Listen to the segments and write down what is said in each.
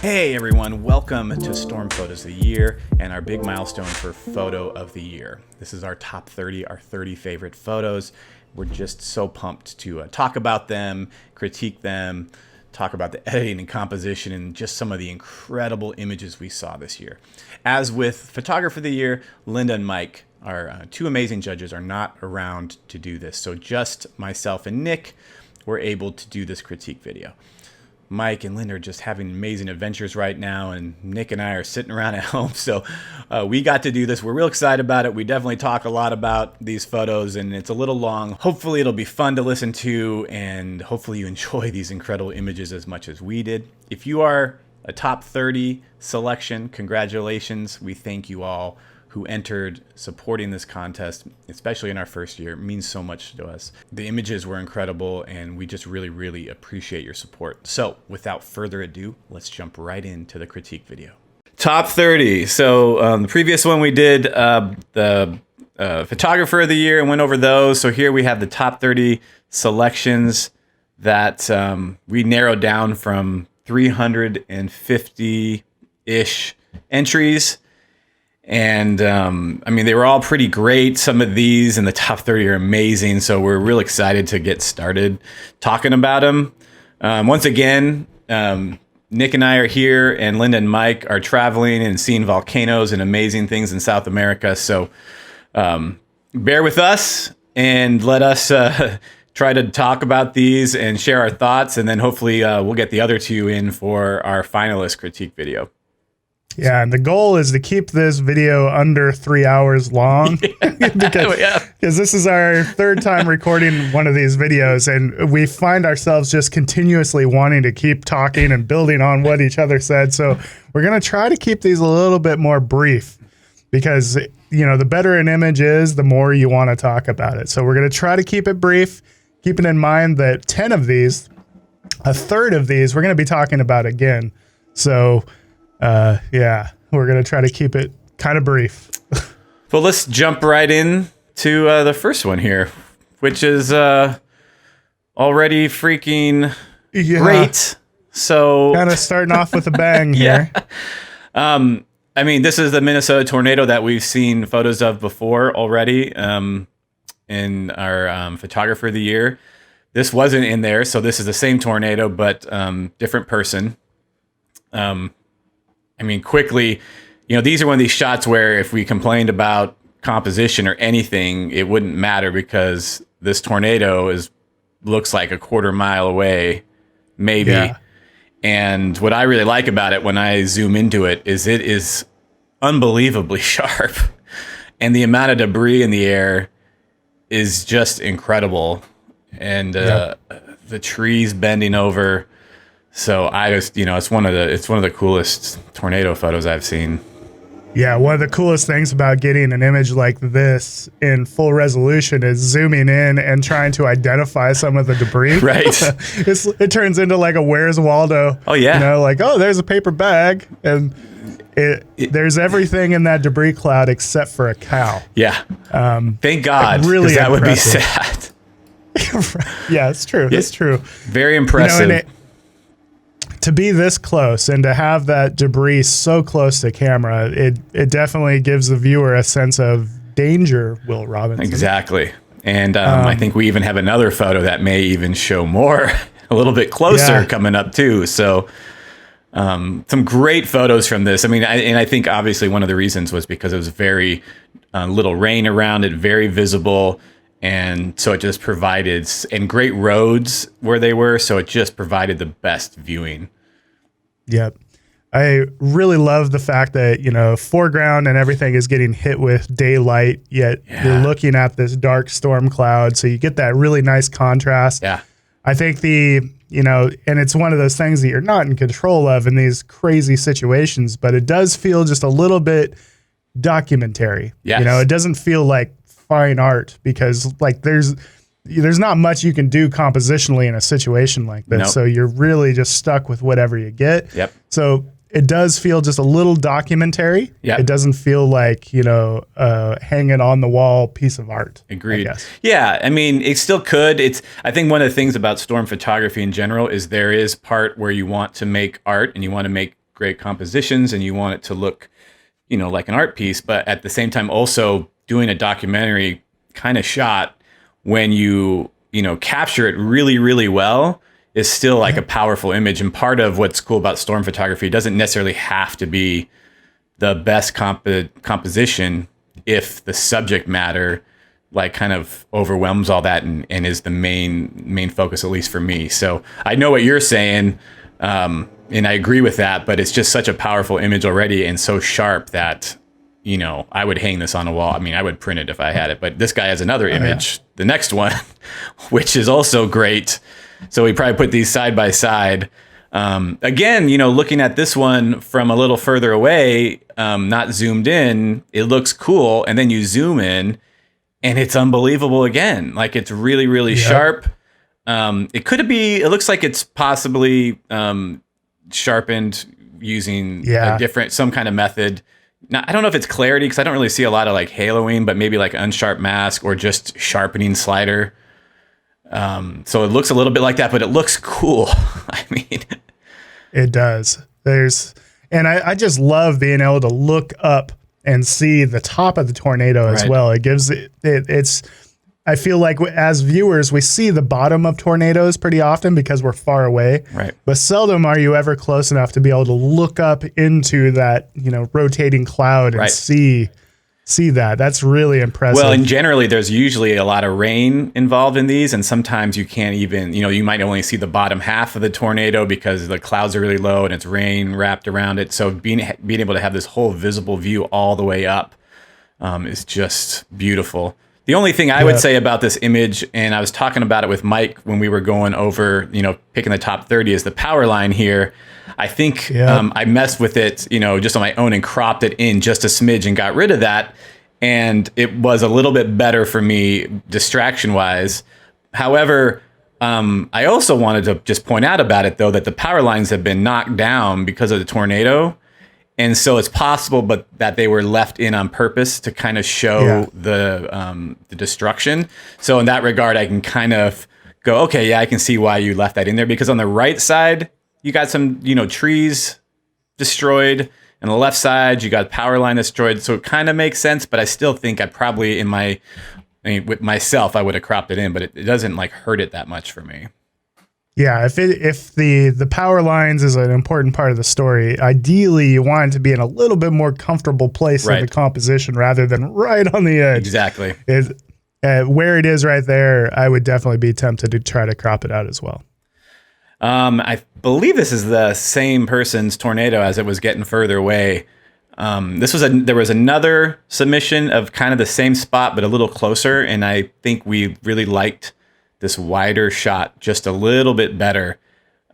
Hey everyone, welcome to Storm Photos of the Year and our big milestone for Photo of the Year. This is our top 30, our 30 favorite photos. We're just so pumped to talk about them, critique them, talk about the editing and composition and just some of the incredible images we saw this year. As with Photographer of the Year, Linda and Mike, our two amazing judges, are not around to do this. So just myself and Nick were able to do this critique video. Mike and Linda are just having amazing adventures right now, and Nick and I are sitting around at home, so we got to do this. We're real excited about it. We definitely talk a lot about these photos, and it's a little long. Hopefully it'll be fun to listen to, and hopefully you enjoy these incredible images as much as we did. If you are a top 30 selection, congratulations. We thank you all who entered supporting this contest, especially in our first year. It means so much to us. The images were incredible, and we just really, really appreciate your support. So without further ado, let's jump right into the critique video. Top 30. So the previous one we did the Photographer of the Year and went over those. So here we have the top 30 selections that we narrowed down from 350-ish entries. And I mean, they were all pretty great. Some of these in the top 30 are amazing. So we're real excited to get started talking about them. Once again, Nick and I are here, and Linda and Mike are traveling and seeing volcanoes and amazing things in South America. So bear with us and let us try to talk about these and share our thoughts. And then hopefully we'll get the other two in for our finalist critique video. Yeah, and the goal is to keep this video under 3 hours long because this is our third time recording one of these videos, and we find ourselves just continuously wanting to keep talking and building on what each other said. So we're going to try to keep these a little bit more brief because, you know, the better an image is, the more you want to talk about it. So we're going to try to keep it brief, keeping in mind that 10 of these, a third of these, we're going to be talking about again. So yeah, we're going to try to keep it kind of brief. Well, let's jump right in to the first one here, which is already freaking great. So kind of starting off with a bang here. I mean, this is the Minnesota tornado that we've seen photos of before already in our Photographer of the Year. This wasn't in there, so this is the same tornado, but different person. I mean, quickly, you know, these are one of these shots where if we complained about composition or anything, it wouldn't matter because this tornado looks like a quarter mile away, maybe. Yeah. And what I really like about it when I zoom into it is unbelievably sharp. And the amount of debris in the air is just incredible. And the trees bending over. So I just, you know, it's one of the coolest tornado photos I've seen. Yeah, one of the coolest things about getting an image like this in full resolution is zooming in and trying to identify some of the debris. Right. It turns into like a Where's Waldo. Oh yeah. You know, like, oh, there's a paper bag, and there's everything in that debris cloud except for a cow. Yeah. Thank God. Really, that would be sad. Yeah, it's true. It's true. Very impressive. You know, to be this close and to have that debris so close to camera, it definitely gives the viewer a sense of danger, Will Robinson. Exactly. And I think we even have another photo that may even show more, a little bit closer coming up too. So some great photos from this. I mean, I think obviously one of the reasons was because it was very little rain around it, very visible. And so it just provided, and great roads where they were, so it just provided the best viewing. Yep. I really love the fact that, you know, foreground and everything is getting hit with daylight, yet you're looking at this dark storm cloud, so you get that really nice contrast. Yeah. I think and it's one of those things that you're not in control of in these crazy situations, but it does feel just a little bit documentary. Yes. You know, it doesn't feel like fine art because like there's not much you can do compositionally in a situation like this. Nope. So you're really just stuck with whatever you get. Yep. So it does feel just a little documentary. Yeah. It doesn't feel like, hanging on the wall piece of art. Agreed. Yeah. I mean, it still could. I think one of the things about storm photography in general is there is part where you want to make art and you want to make great compositions and you want it to look, like an art piece. But at the same time, also doing a documentary kind of shot when you capture it really, really well is still like a powerful image. And part of what's cool about storm photography, it doesn't necessarily have to be the best composition if the subject matter like kind of overwhelms all that and is the main focus, at least for me. So I know what you're saying, and I agree with that, but it's just such a powerful image already and so sharp that, I would hang this on a wall. I mean, I would print it if I had it, but this guy has another image, the next one, which is also great. So we probably put these side by side. Again, looking at this one from a little further away, not zoomed in, it looks cool. And then you zoom in and it's unbelievable again. Like it's really, really sharp. It looks like it's possibly sharpened using some kind of method. Now, I don't know if it's clarity because I don't really see a lot of like haloing, but maybe like unsharp mask or just sharpening slider. So it looks a little bit like that, but it looks cool. I mean, it does. And I just love being able to look up and see the top of the tornado as well. It gives it's, I feel like as viewers, we see the bottom of tornadoes pretty often because we're far away, but seldom are you ever close enough to be able to look up into that, rotating cloud and see that. That's really impressive. Well, and generally there's usually a lot of rain involved in these, and sometimes you can't even, you might only see the bottom half of the tornado because the clouds are really low and it's rain wrapped around it. So being able to have this whole visible view all the way up is just beautiful. The only thing I would say about this image, and I was talking about it with Mike when we were going over, picking the top 30, is the power line here. I think I messed with it, just on my own and cropped it in just a smidge and got rid of that. And it was a little bit better for me distraction wise. However, I also wanted to just point out about it, though, that the power lines have been knocked down because of the tornado. And so it's possible, but that they were left in on purpose to kind of show the destruction. So in that regard, I can kind of go, okay, yeah, I can see why you left that in there, because on the right side, you got some, trees destroyed, and on the left side, you got power line destroyed. So it kind of makes sense, but I still think I probably with myself, I would have cropped it in, but it doesn't like hurt it that much for me. Yeah, if the power lines is an important part of the story, ideally you want it to be in a little bit more comfortable place in the composition rather than right on the edge. Exactly. Where it is right there, I would definitely be tempted to try to crop it out as well. I believe this is the same person's tornado as it was getting further away. There was another submission of kind of the same spot, but a little closer. And I think we really liked this wider shot just a little bit better.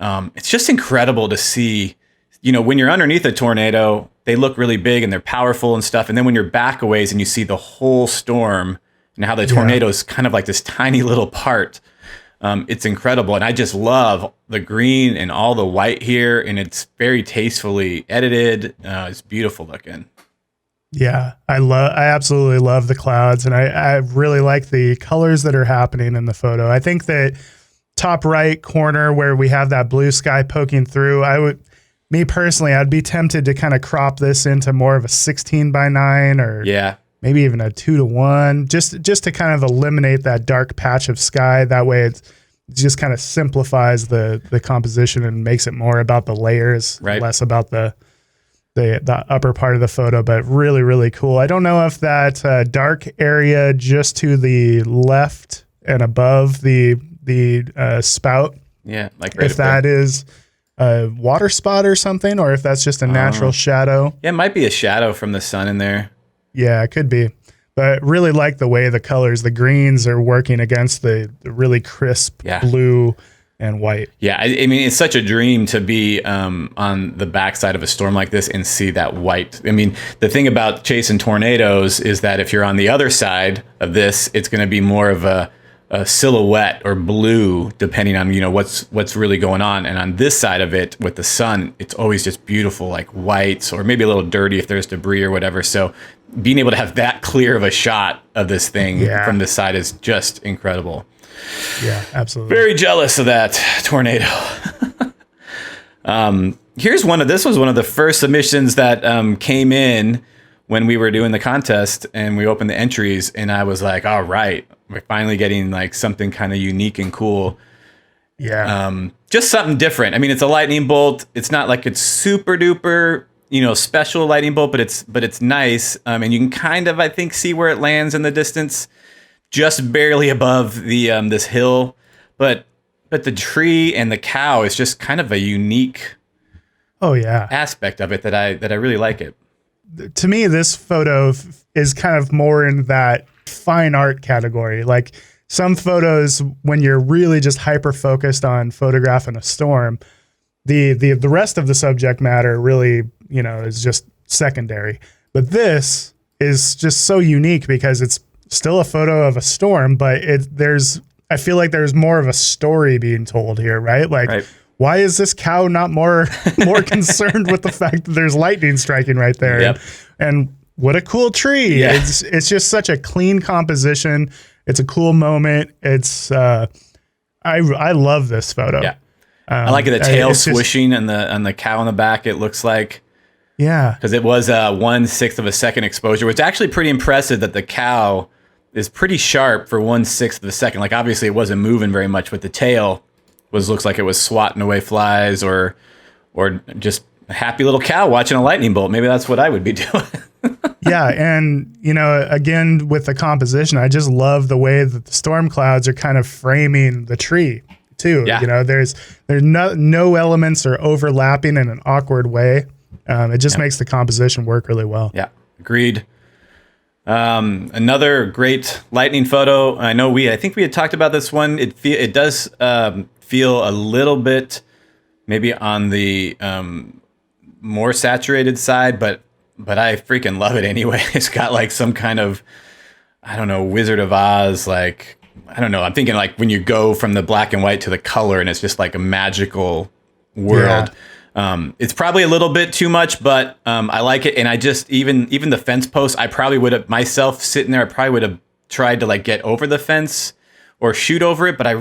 It's just incredible to see, when you're underneath a tornado, they look really big and they're powerful and stuff. And then when you're back a ways and you see the whole storm and how the tornado is kind of like this tiny little part, it's incredible. And I just love the green and all the white here. And it's very tastefully edited. It's beautiful looking. Yeah, I absolutely love the clouds, and I really like the colors that are happening in the photo. I think that top right corner where we have that blue sky poking through, I'd be tempted to kind of crop this into more of a 16:9 or maybe even a 2:1, just to kind of eliminate that dark patch of sky. That way it just kind of simplifies the composition and makes it more about the layers, less about the upper part of the photo, but really, really cool. I don't know if that dark area just to the left and above the spout, like if that is a water spot or something, or if that's just a natural shadow. Yeah, it might be a shadow from the sun in there. Yeah, it could be. But really like the way the colors, the greens are working against the really crisp blue and white. Yeah, I mean, it's such a dream to be on the backside of a storm like this and see that white. I mean, the thing about chasing tornadoes is that if you're on the other side of this, it's going to be more of a a silhouette or blue, depending on, what's really going on. And on this side of it with the sun, it's always just beautiful, like whites, or maybe a little dirty if there's debris or whatever. So being able to have that clear of a shot of this thing from this side is just incredible. Yeah, absolutely. Very jealous of that tornado. This was one of the first submissions that came in when we were doing the contest, and we opened the entries, and I was like, all right, we're finally getting like something kind of unique and cool. Yeah. Just something different. I mean, it's a lightning bolt. It's not like it's super duper, special lightning bolt, but it's nice. And you can kind of, I think, see where it lands in the distance, just barely above the this hill. But the tree and the cow is just kind of a unique aspect of it that I really like it. To me, this photo is kind of more in that fine art category. Like some photos, when you're really just hyper focused on photographing a storm, the rest of the subject matter really, is just secondary. But this is just so unique because it's still a photo of a storm, but I feel like there's more of a story being told here, right? Like, why is this cow not more concerned with the fact that there's lightning striking right there? Yep. And what a cool tree. Yeah. It's just such a clean composition. It's a cool moment. It's I love this photo. Yeah. I like the tail swishing and the cow in the back, it looks like. Yeah. Because it was 1/6 of a second exposure, which is actually pretty impressive that the cow is pretty sharp for 1/6 of a second. Like obviously it wasn't moving very much, but the tail looks like it was swatting away flies or just a happy little cow watching a lightning bolt. Maybe that's what I would be doing. Yeah. And, again, with the composition, I just love the way that the storm clouds are kind of framing the tree too. Yeah. There's no elements are overlapping in an awkward way. It just makes the composition work really well. Yeah. Agreed. Another great lightning photo. I think we had talked about this one. It does feel a little bit maybe on the more saturated side, but I freaking love it anyway. It's got like some kind of, I don't know, Wizard of Oz, like, I don't know. I'm thinking like when you go from the black and white to the color and it's just like a magical world. Yeah. It's probably a little bit too much, but I like it. And I just, even the fence post, I probably would have, myself sitting there, I probably would have tried to like get over the fence or shoot over it, but I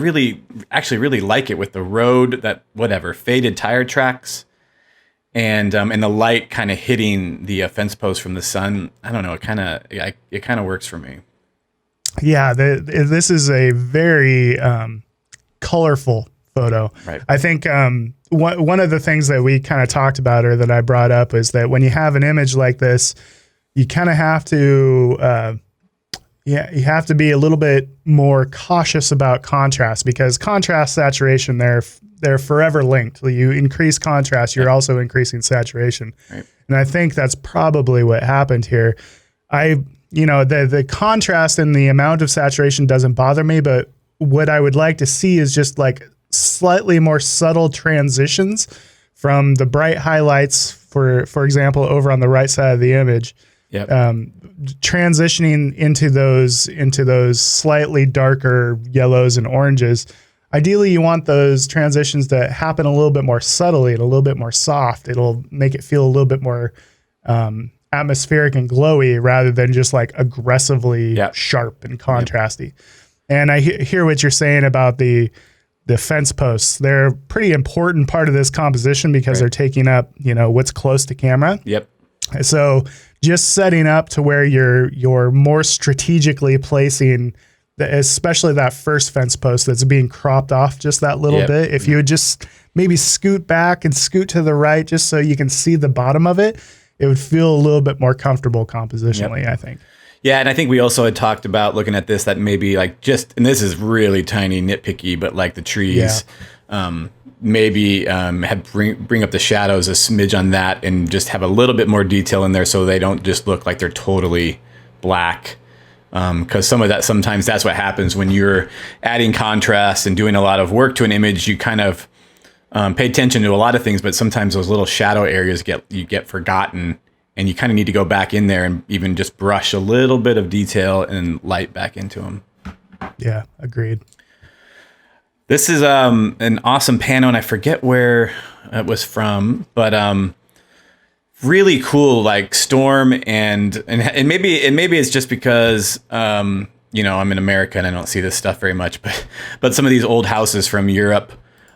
actually really like it with the road, that faded tire tracks, and the light kind of hitting the fence post from the sun. I don't know, it kind of works for me. Yeah, this is a very colorful photo. Right. I think one of the things that we kind of talked about, or that I brought up, is that when you have an image like this, you kind of have to you have to be a little bit more cautious about contrast, because contrast, saturation, they're forever linked. You increase contrast, you're also increasing saturation. Right. And I think that's probably what happened here. The contrast and the amount of saturation doesn't bother me, but what I would like to see is just like slightly more subtle transitions from the bright highlights, for example, over on the right side of the image. Yep. Transitioning into those slightly darker yellows and oranges. Ideally, you want those transitions to happen a little bit more subtly and a little bit more soft. It'll make it feel a little bit more atmospheric and glowy, rather than just like aggressively sharp and contrasty. Yep. And I hear what you're saying about the fence posts. They're a pretty important part of this composition because they're taking up, what's close to camera. Yep. So just setting up to where you're more strategically placing, especially that first fence post that's being cropped off just that little bit. If you would just maybe scoot back and scoot to the right, just so you can see the bottom of it, it would feel a little bit more comfortable compositionally, I think. Yeah, and I think we also had talked about looking at this, that maybe like and this is really tiny, nitpicky, but like the trees, maybe bring up the shadows a smidge on that, and just have a little bit more detail in there so they don't just look like they're totally black. Because sometimes that's what happens when you're adding contrast and doing a lot of work to an image. You kind of pay attention to a lot of things, but sometimes those little shadow areas get forgotten. And you kind of need to go back in there and even just brush a little bit of detail and light back into them. Yeah, agreed. This is an awesome pano, and I forget where it was from, but really cool, like storm, and maybe it's just because I'm in America and I don't see this stuff very much, but some of these old houses from Europe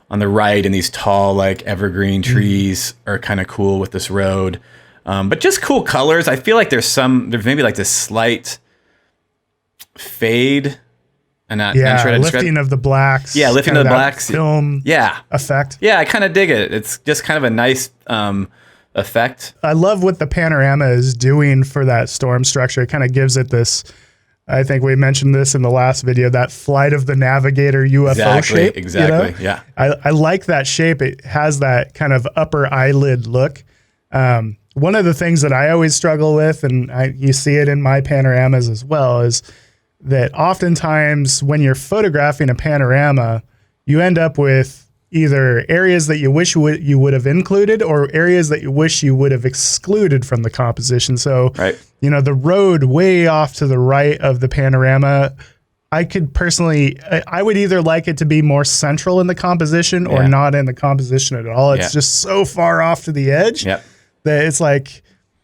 on the right and these tall like evergreen trees are kind of cool with this road, but just cool colors. I feel like there's maybe like this slight fade. And lifting of the blacks. Yeah, lifting of the blacks. Film effect. Yeah, I kind of dig it. It's just kind of a nice effect. I love what the panorama is doing for that storm structure. It kind of gives it this, I think we mentioned this in the last video, that Flight of the Navigator UFO shape. Exactly, yeah. I like that shape. It has that kind of upper eyelid look. One of the things that I always struggle with, and you see it in my panoramas as well, is that oftentimes when you're photographing a panorama, you end up with either areas that you wish you would have included or areas that you wish you would have excluded from the composition. So, the road way off to the right of the panorama, I would either like it to be more central in the composition or not in the composition at all. It's just so far off to the edge that it's like,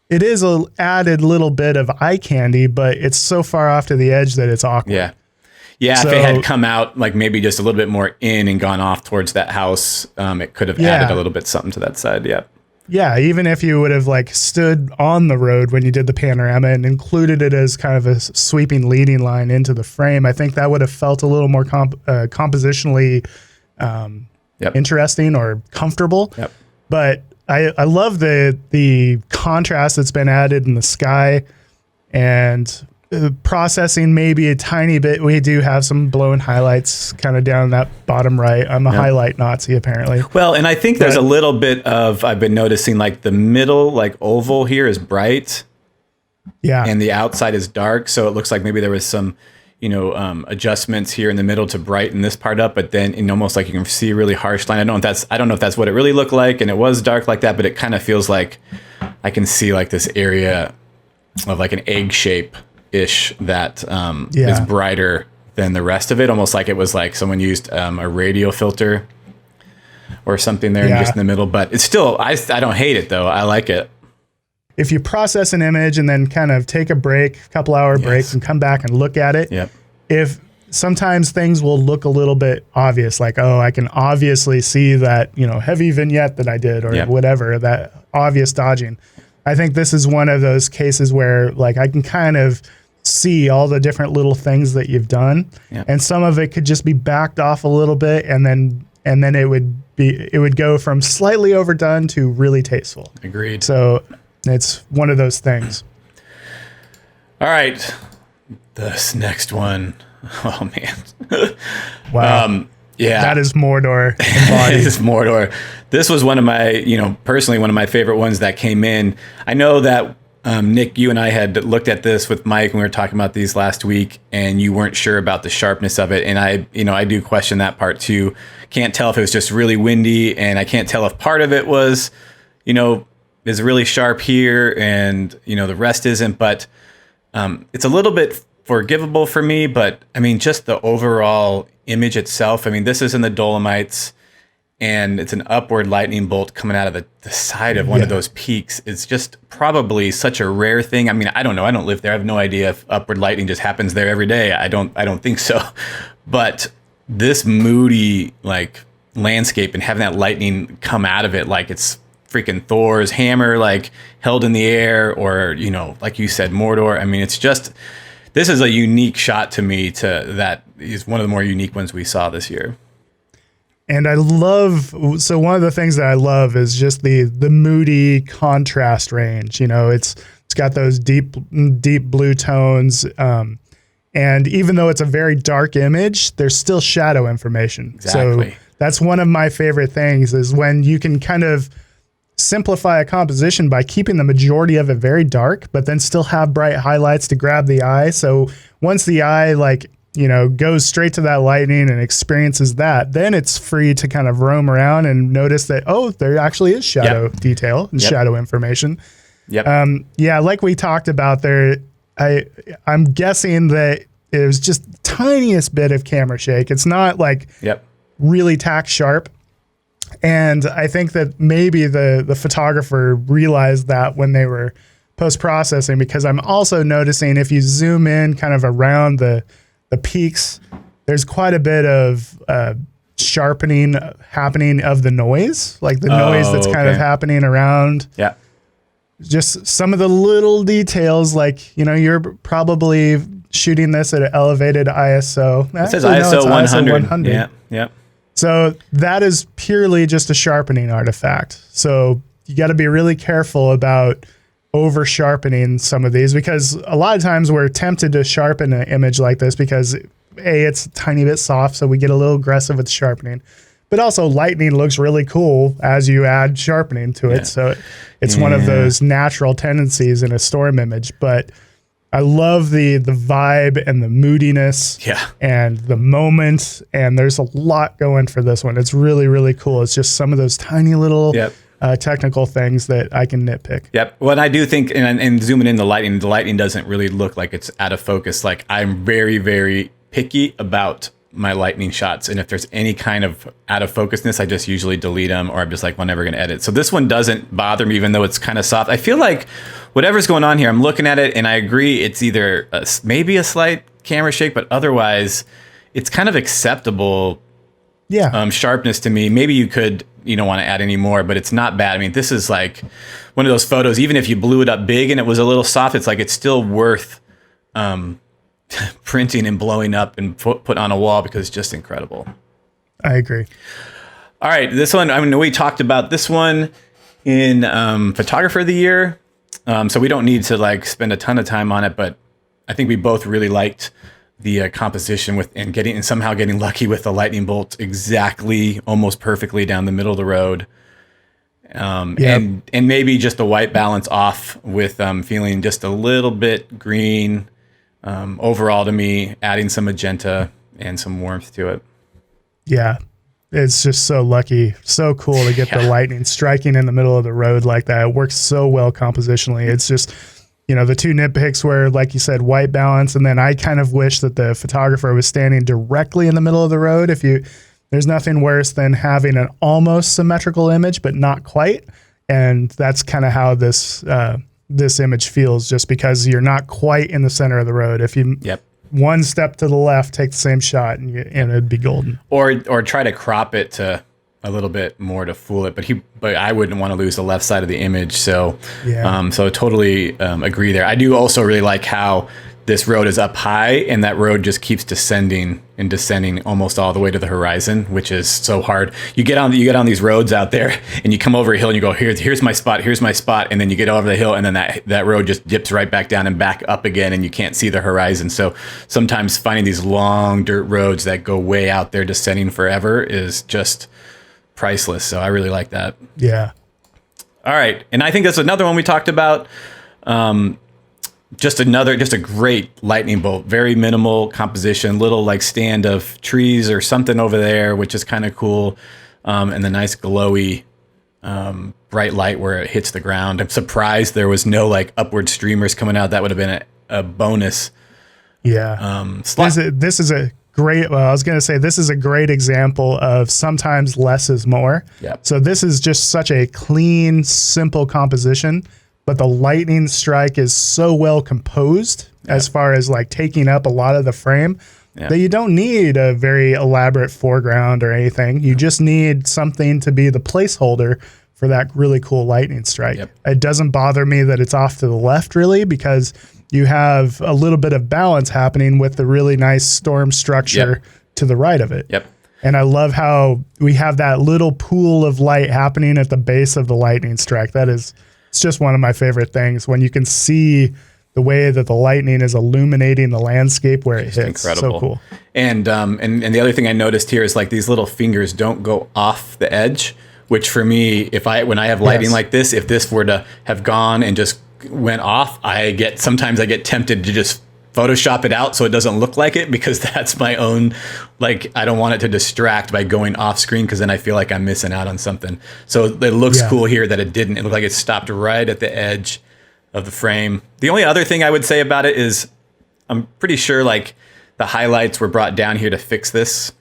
it is an added little bit of eye candy, but it's so far off to the edge that it's awkward. Yeah. So, if it had come out like maybe just a little bit more in and gone off towards that house, it could have added a little bit something to that side. Yeah. Yeah. Even if you would have like stood on the road when you did the panorama and included it as kind of a sweeping leading line into the frame, I think that would have felt a little more compositionally interesting or comfortable. Yep. But I love the contrast that's been added in the sky, and processing maybe a tiny bit. We do have some blown highlights kind of down that bottom right. I'm a highlight Nazi apparently. Well, and I think there's a little bit of, I've been noticing like the middle, like oval here is bright. Yeah. And the outside is dark. So it looks like maybe there was some, adjustments here in the middle to brighten this part up, but then in almost like you can see a really harsh line. I don't know if that's what it really looked like, and it was dark like that, but it kind of feels like I can see like this area of like an egg shape ish that is brighter than the rest of it, almost like it was like someone used a radio filter or something there just in the middle. But it's still, I don't hate it though. I like it. If you process an image and then kind of take a break, a couple hour break, and come back and look at it, if sometimes things will look a little bit obvious, like, oh, I can obviously see that, heavy vignette that I did or whatever, that obvious dodging. I think this is one of those cases where like I can kind of see all the different little things that you've done, and some of it could just be backed off a little bit, and then it would go from slightly overdone to really tasteful. Agreed. So it's one of those things. All right. This next one. Oh, man. Wow. That is Mordor embodied. It is Mordor. This was one of my, personally one of my favorite ones that came in. I know that, Nick, you and I had looked at this with Mike when we were talking about these last week, and you weren't sure about the sharpness of it. And I do question that part too. Can't tell if it was just really windy, and I can't tell if part of it was, is really sharp here and the rest isn't, but it's a little bit forgivable for me. But I mean, just the overall image itself, I mean, this is in the Dolomites and it's an upward lightning bolt coming out of the side of one of those peaks. It's just probably such a rare thing. I mean, I don't know, I don't live there, I have no idea if upward lightning just happens there every day. I don't think so. But this moody like landscape and having that lightning come out of it like it's freaking Thor's hammer, like held in the air, or like you said, Mordor. I mean, it's just, this is a unique shot to me. That is one of the more unique ones we saw this year. And one of the things that I love is just the moody contrast range. It's got those deep blue tones, and even though it's a very dark image, there's still shadow information. Exactly. So that's one of my favorite things, is when you can kind of simplify a composition by keeping the majority of it very dark, but then still have bright highlights to grab the eye. So once the eye goes straight to that lightning and experiences that, then it's free to kind of roam around and notice that, oh, there actually is shadow detail and shadow information. Yep. Like we talked about there, I'm guessing that it was just the tiniest bit of camera shake. It's not like Yep. really tack sharp. And I think that maybe the photographer realized that when they were post-processing, because I'm also noticing if you zoom in kind of around the peaks, there's quite a bit of sharpening happening of the noise, like the noise that's kind of happening around. Yeah. Just some of the little details, like, you're probably shooting this at an elevated ISO. It says ISO 100. 100. Yeah. Yeah. So that is purely just a sharpening artifact. So you got to be really careful about over sharpening some of these, because a lot of times we're tempted to sharpen an image like this because it's a tiny bit soft. So we get a little aggressive with sharpening, but also lightning looks really cool as you add sharpening to it. So it's one of those natural tendencies in a storm image, but I love the vibe and the moodiness and the moment. And there's a lot going for this one. It's really, really cool. It's just some of those tiny little technical things that I can nitpick. Yep. Well, I do think, and zooming in the lighting doesn't really look like it's out of focus. Like, I'm very, very picky about my lightning shots. And if there's any kind of out of focusness, I just usually delete them, or I'm just like, well, never going to edit. So this one doesn't bother me, even though it's kind of soft. I feel like whatever's going on here, I'm looking at it and I agree it's either maybe a slight camera shake, but otherwise it's kind of acceptable sharpness to me. Maybe you don't want to add any more, but it's not bad. I mean, this is like one of those photos, even if you blew it up big and it was a little soft, it's like, it's still worth printing and blowing up and put on a wall, because it's just incredible. I agree. All right, this one, I mean, we talked about this one in Photographer of the Year, so we don't need to like spend a ton of time on it, but I think we both really liked the composition and somehow getting lucky with the lightning bolt exactly, almost perfectly down the middle of the road. And maybe just the white balance off with feeling just a little bit green. Overall, to me, adding some magenta and some warmth to it. Yeah. It's just so lucky. So cool to get the lightning striking in the middle of the road like that. It works so well compositionally. It's just, the two nitpicks were, like you said, white balance. And then I kind of wish that the photographer was standing directly in the middle of the road. There's nothing worse than having an almost symmetrical image, but not quite. And that's kind of how this image feels, just because you're not quite in the center of the road. If you one step to the left, take the same shot, and it'd be golden. Or try to crop it to a little bit more to fool it. But I wouldn't want to lose the left side of the image. So so totally agree there. I do also really like how this road is up high, and that road just keeps descending and descending almost all the way to the horizon, which is so hard. You get on these roads out there, and you come over a hill, and you go, here's my spot, and then you get over the hill, and then that road just dips right back down and back up again, and you can't see the horizon. So sometimes finding these long dirt roads that go way out there, descending forever, is just priceless. So I really like that. Yeah. All right, and I think that's another one we talked about. Just a great lightning bolt, very minimal composition, little like stand of trees or something over there, which is kind of cool. And the nice glowy, bright light where it hits the ground. I'm surprised there was no like upward streamers coming out. That would have been a bonus. Yeah. This is a great, I was going to say, this is a great example of sometimes less is more. Yep. So this is just such a clean, simple composition, but the lightning strike is so well composed as far as like taking up a lot of the frame that you don't need a very elaborate foreground or anything. You just need something to be the placeholder for that really cool lightning strike. Yep. It doesn't bother me that it's off to the left, really, because you have a little bit of balance happening with the really nice storm structure to the right of it. Yep. And I love how we have that little pool of light happening at the base of the lightning strike. It's just one of my favorite things, when you can see the way that the lightning is illuminating the landscape where it hits. Incredible. So cool. And the other thing I noticed here is like these little fingers don't go off the edge, which for me, when I have lighting like this, if this were to have gone and just went off, sometimes I get tempted to just Photoshop it out so it doesn't look like it, because that's my own, like, I don't want it to distract by going off screen, because then I feel like I'm missing out on something. So it looks cool here that it didn't. It looked like it stopped right at the edge of the frame. The only other thing I would say about it is I'm pretty sure like the highlights were brought down here to fix this.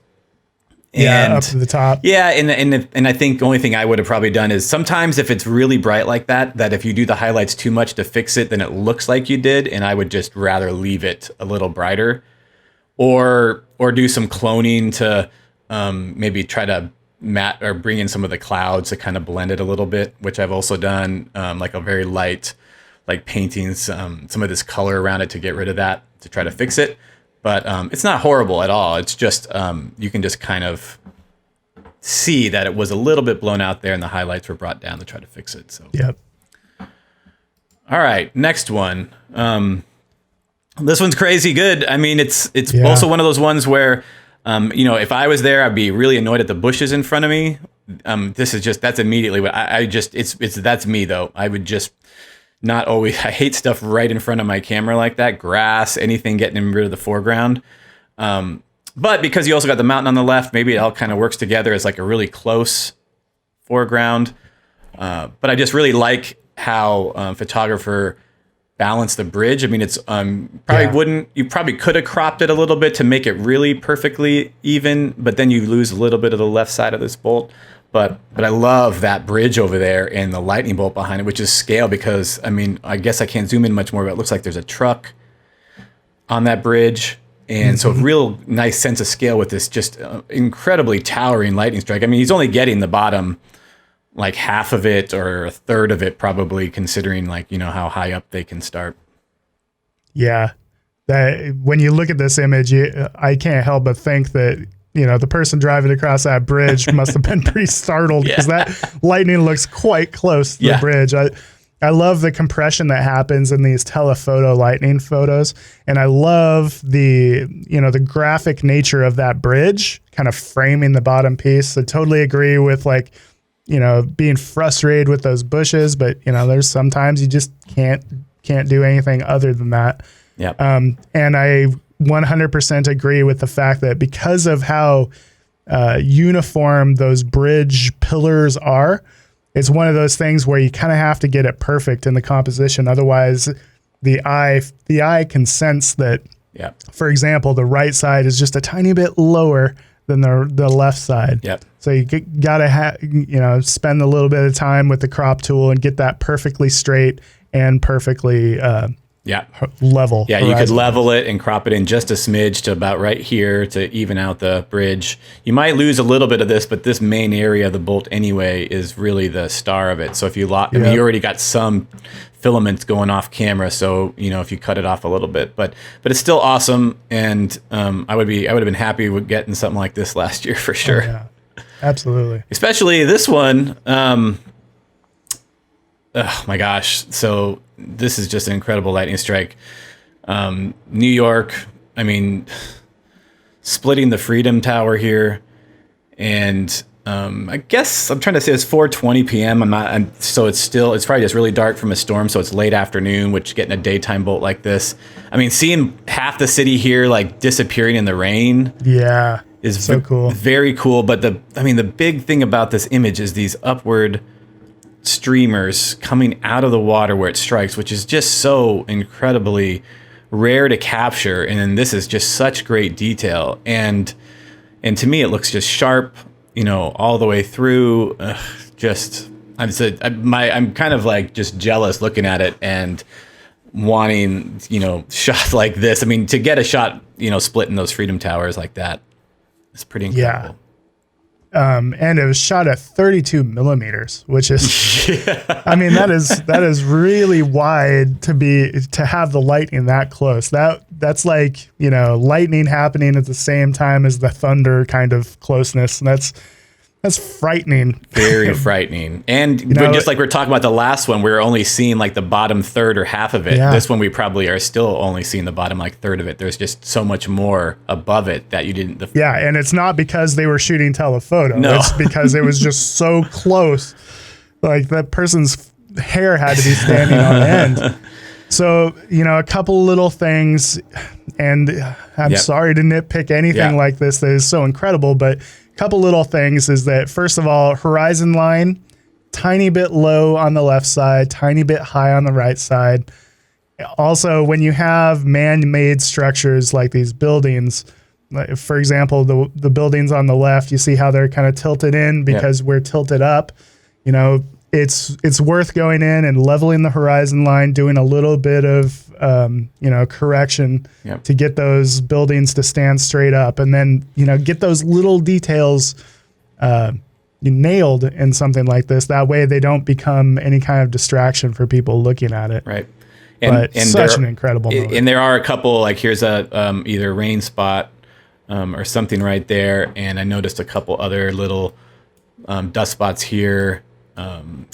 Yeah, up to the top. Yeah, and I think the only thing I would have probably done is sometimes if it's really bright like that if you do the highlights too much to fix it, then it looks like you did, and I would just rather leave it a little brighter, or do some cloning to maybe try to matte or bring in some of the clouds to kind of blend it a little bit, which I've also done, like a very light, like painting some of this color around it to get rid of that, to try to fix it. But it's not horrible at all. It's just you can just kind of see that it was a little bit blown out there, and the highlights were brought down to try to fix it. So yep. All right, next one. This one's crazy good. I mean, it's also one of those ones where, if I was there, I'd be really annoyed at the bushes in front of me. That's immediately what that's me though. I would just not always, I hate stuff right in front of my camera like that, grass, anything getting rid of the foreground. But because you also got the mountain on the left, maybe it all kind of works together as like a really close foreground. But I just really like how photographer balanced the bridge. I mean, it's you probably could have cropped it a little bit to make it really perfectly even, but then you lose a little bit of the left side of this bolt. But I love that bridge over there and the lightning bolt behind it, which is scale because, I mean, I guess I can't zoom in much more, but it looks like there's a truck on that bridge. And so a real nice sense of scale with this just incredibly towering lightning strike. I mean, he's only getting the bottom like half of it or a third of it probably, considering like, how high up they can start. Yeah. When you look at this image, I can't help but think that, the person driving across that bridge must have been pretty startled because that lightning looks quite close to the bridge. I love the compression that happens in these telephoto lightning photos. And I love the graphic nature of that bridge kind of framing the bottom piece. I totally agree with being frustrated with those bushes, but there's sometimes you just can't do anything other than that. Yeah. And I 100% agree with the fact that because of how uniform those bridge pillars are, it's one of those things where you kind of have to get it perfect in the composition. Otherwise, the eye can sense that, for example, the right side is just a tiny bit lower than the left side. Yep. So you gotta spend a little bit of time with the crop tool and get that perfectly straight and perfectly level. Yeah, you could level it and crop it in just a smidge to about right here to even out the bridge. You might lose a little bit of this, but this main area of the bolt anyway is really the star of it. So if you I mean, you already got some filaments going off camera, so if you cut it off a little bit, but it's still awesome, and I would have been happy with getting something like this last year for sure. Oh, yeah, absolutely. Especially this one. Oh my gosh! So this is just an incredible lightning strike. New York. I mean, splitting the Freedom Tower here, and I guess I'm trying to say it's 4:20 p.m. So it's probably just really dark from a storm. So it's late afternoon, which getting a daytime bolt like this. I mean, seeing half the city here like disappearing in the rain. Yeah, is so cool. Very cool. But the big thing about this image is these upward streamers coming out of the water where it strikes, which is just so incredibly rare to capture. And then this is just such great detail. And to me, it looks just sharp, all the way through. I'm kind of like just jealous looking at it and wanting, shots like this. I mean, to get a shot, splitting those Freedom Towers like that, it's pretty incredible. Yeah. And it was shot at 32 millimeters, which is, I mean, that is really wide to have the lightning that close. That's like, lightning happening at the same time as the thunder kind of closeness. And that's frightening. Very frightening. And just like we're talking about the last one, we were only seeing like the bottom third or half of it. Yeah. This one, we probably are still only seeing the bottom like third of it. There's just so much more above it that you didn't. And it's not because they were shooting telephoto. No. It's because it was just so close. Like that person's hair had to be standing on end. So, a couple little things, and I'm sorry to nitpick anything like this that is so incredible, but couple little things is that, first of all, horizon line, tiny bit low on the left side, tiny bit high on the right side. Also, when you have man-made structures like these buildings, like for example, the buildings on the left, you see how they're kind of tilted in because we're tilted up. You know, it's worth going in and leveling the horizon line, doing a little bit of correction to get those buildings to stand straight up, and then get those little details nailed in something like this. That way, they don't become any kind of distraction for people looking at it. Right. And such an incredible moment. And there are a couple, like here's a either rain spot or something right there, and I noticed a couple other little dust spots here,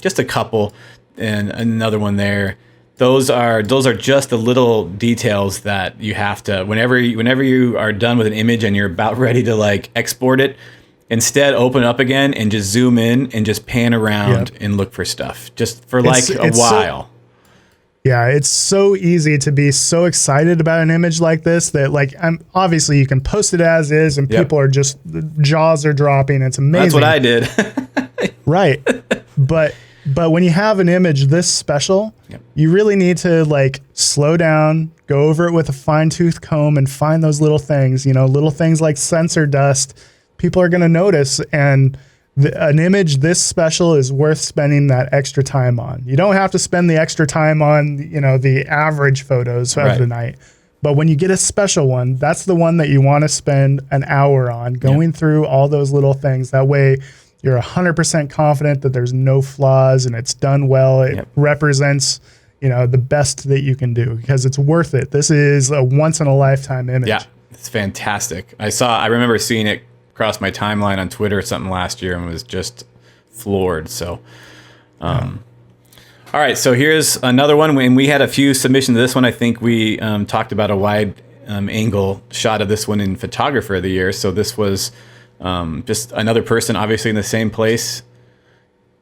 just a couple, and another one there. Those are just the little details that you have to, whenever you are done with an image and you're about ready to like export it, instead open up again and just zoom in and just pan around and look for stuff just for like a while. Yeah, it's so easy to be so excited about an image like this that like obviously you can post it as is and people are just, the jaws are dropping. It's amazing. That's what I did. Right. But when you have an image this special, you really need to like slow down, go over it with a fine-tooth comb and find those little things, little things like sensor dust. People are going to notice, and an image this special is worth spending that extra time on. You don't have to spend the extra time on, the average photos of the night. But when you get a special one, that's the one that you want to spend an hour on, going through all those little things. That way you're 100% confident that there's no flaws and it's done well. It represents, the best that you can do, because it's worth it. This is a once in a lifetime image. Yeah, it's fantastic. I remember seeing it across my timeline on Twitter or something last year and was just floored. So, all right. So here's another one. When we had a few submissions to this one, I think we talked about a wide angle shot of this one in Photographer of the Year. So this was just another person, obviously in the same place.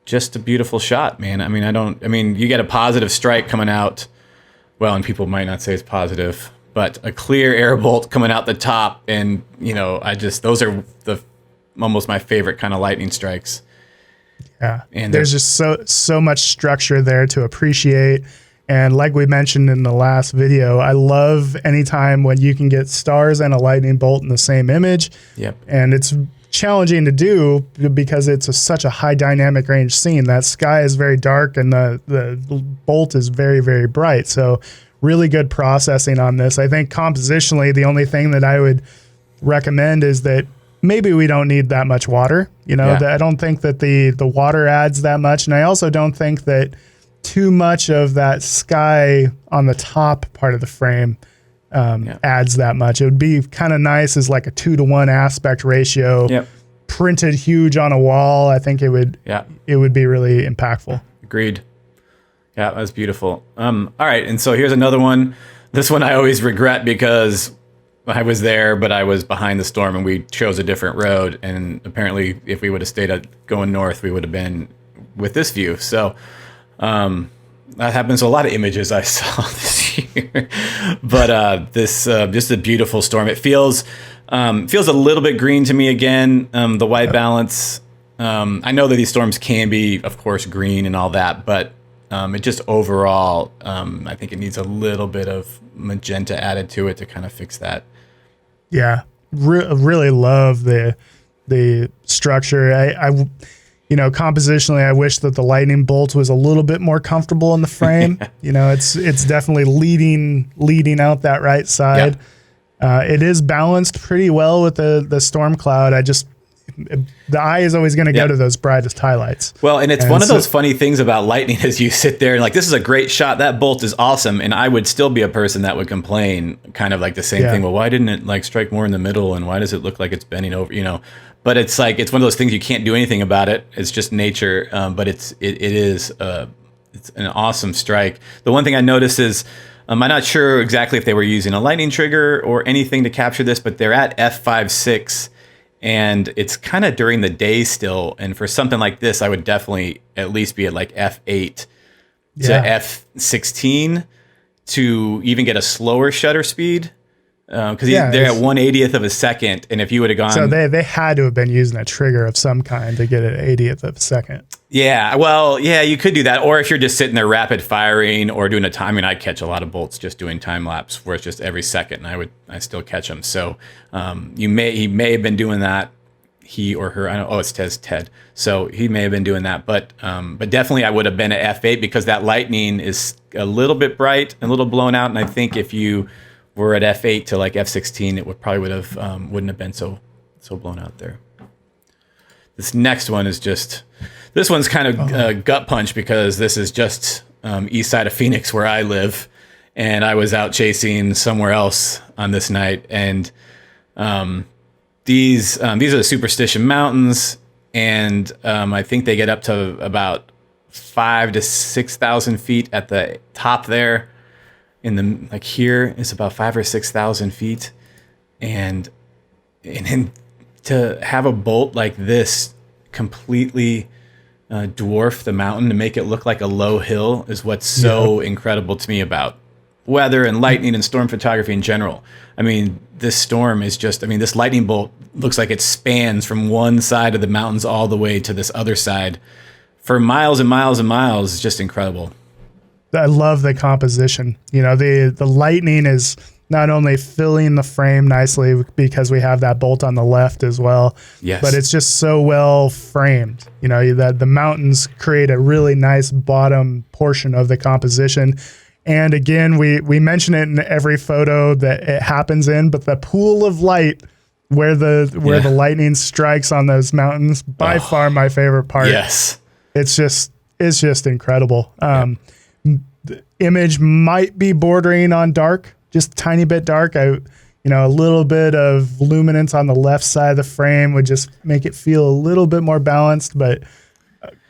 Just a beautiful shot, man. I mean, you get a positive strike coming out. Well, and people might not say it's positive, but a clear air bolt coming out the top, and those are almost my favorite kind of lightning strikes. Yeah, and there's just so much structure there to appreciate, and like we mentioned in the last video, I love anytime when you can get stars and a lightning bolt in the same image. Yep, and it's challenging to do because it's such a high dynamic range scene. That sky is very dark and the bolt is very, very bright. So really good processing on this. I think compositionally, the only thing that I would recommend is that maybe we don't need that much water. I don't think that the water adds that much. And I also don't think that too much of that sky on the top part of the frame adds that much. It would be kind of nice as like a 2-to-1 aspect ratio, printed huge on a wall. I think it would be really impactful. Agreed. Yeah, that's beautiful. All right, and so here's another one. This one I always regret because I was there, but I was behind the storm, and we chose a different road. And apparently, if we would have stayed going north, we would have been with this view. So that happens to a lot of images I saw this year. But this just a beautiful storm. It feels a little bit green to me again. The white balance. I know that these storms can be, of course, green and all that, but it just overall, I think it needs a little bit of magenta added to it to kind of fix that. Yeah, really love the structure. I compositionally, I wish that the lightning bolt was a little bit more comfortable in the frame. It's definitely leading out that right side. Yeah. It is balanced pretty well with the storm cloud. The eye is always going to go to those brightest highlights. Well, and it's one of those funny things about lightning is you sit there and like, this is a great shot. That bolt is awesome. And I would still be a person that would complain kind of like the same thing. Well, why didn't it like strike more in the middle? And why does it look like it's bending over, but it's like, it's one of those things you can't do anything about it. It's just nature. But it's an awesome strike. The one thing I noticed is, I'm not sure exactly if they were using a lightning trigger or anything to capture this, but they're at f5.6. And it's kind of during the day still. And for something like this, I would definitely at least be at like f8 to f16 to even get a slower shutter speed. because they're at 1/80th of a second, and if you would have gone, so they had to have been using a trigger of some kind to get an 1/80th of a second. Yeah, well, yeah, you could do that, or if you're just sitting there rapid firing or doing a time. I mean, I catch a lot of bolts just doing time lapse, where it's just every second, and I still catch them. So he may have been doing that. He or her, I don't know. Oh, it's Ted. So he may have been doing that, but definitely I would have been at f8 because that lightning is a little bit bright, a little blown out, and I think if you were at f8 to like f16, it wouldn't have been so blown out there. This next one is this one's kind of gut punch because this is just east side of Phoenix where I live, and I was out chasing somewhere else on this night, and these are the Superstition Mountains, and I think they get up to about 5,000 to 6,000 feet at the top there. Here is about 5,000 or 6,000 feet, and to have a bolt like this completely dwarf the mountain to make it look like a low hill is what's so incredible to me about weather and lightning and storm photography in general. I mean, this storm is this lightning bolt looks like it spans from one side of the mountains all the way to this other side for miles and miles and miles. It's just incredible. I love the composition. The lightning is not only filling the frame nicely because we have that bolt on the left as well, but it's just so well framed. That the mountains create a really nice bottom portion of the composition. And again, we mention it in every photo that it happens in, but the pool of light where the lightning strikes on those mountains, by far my favorite part. Yes. It's just incredible. The image might be bordering on dark, just a tiny bit dark. A little bit of luminance on the left side of the frame would just make it feel a little bit more balanced. But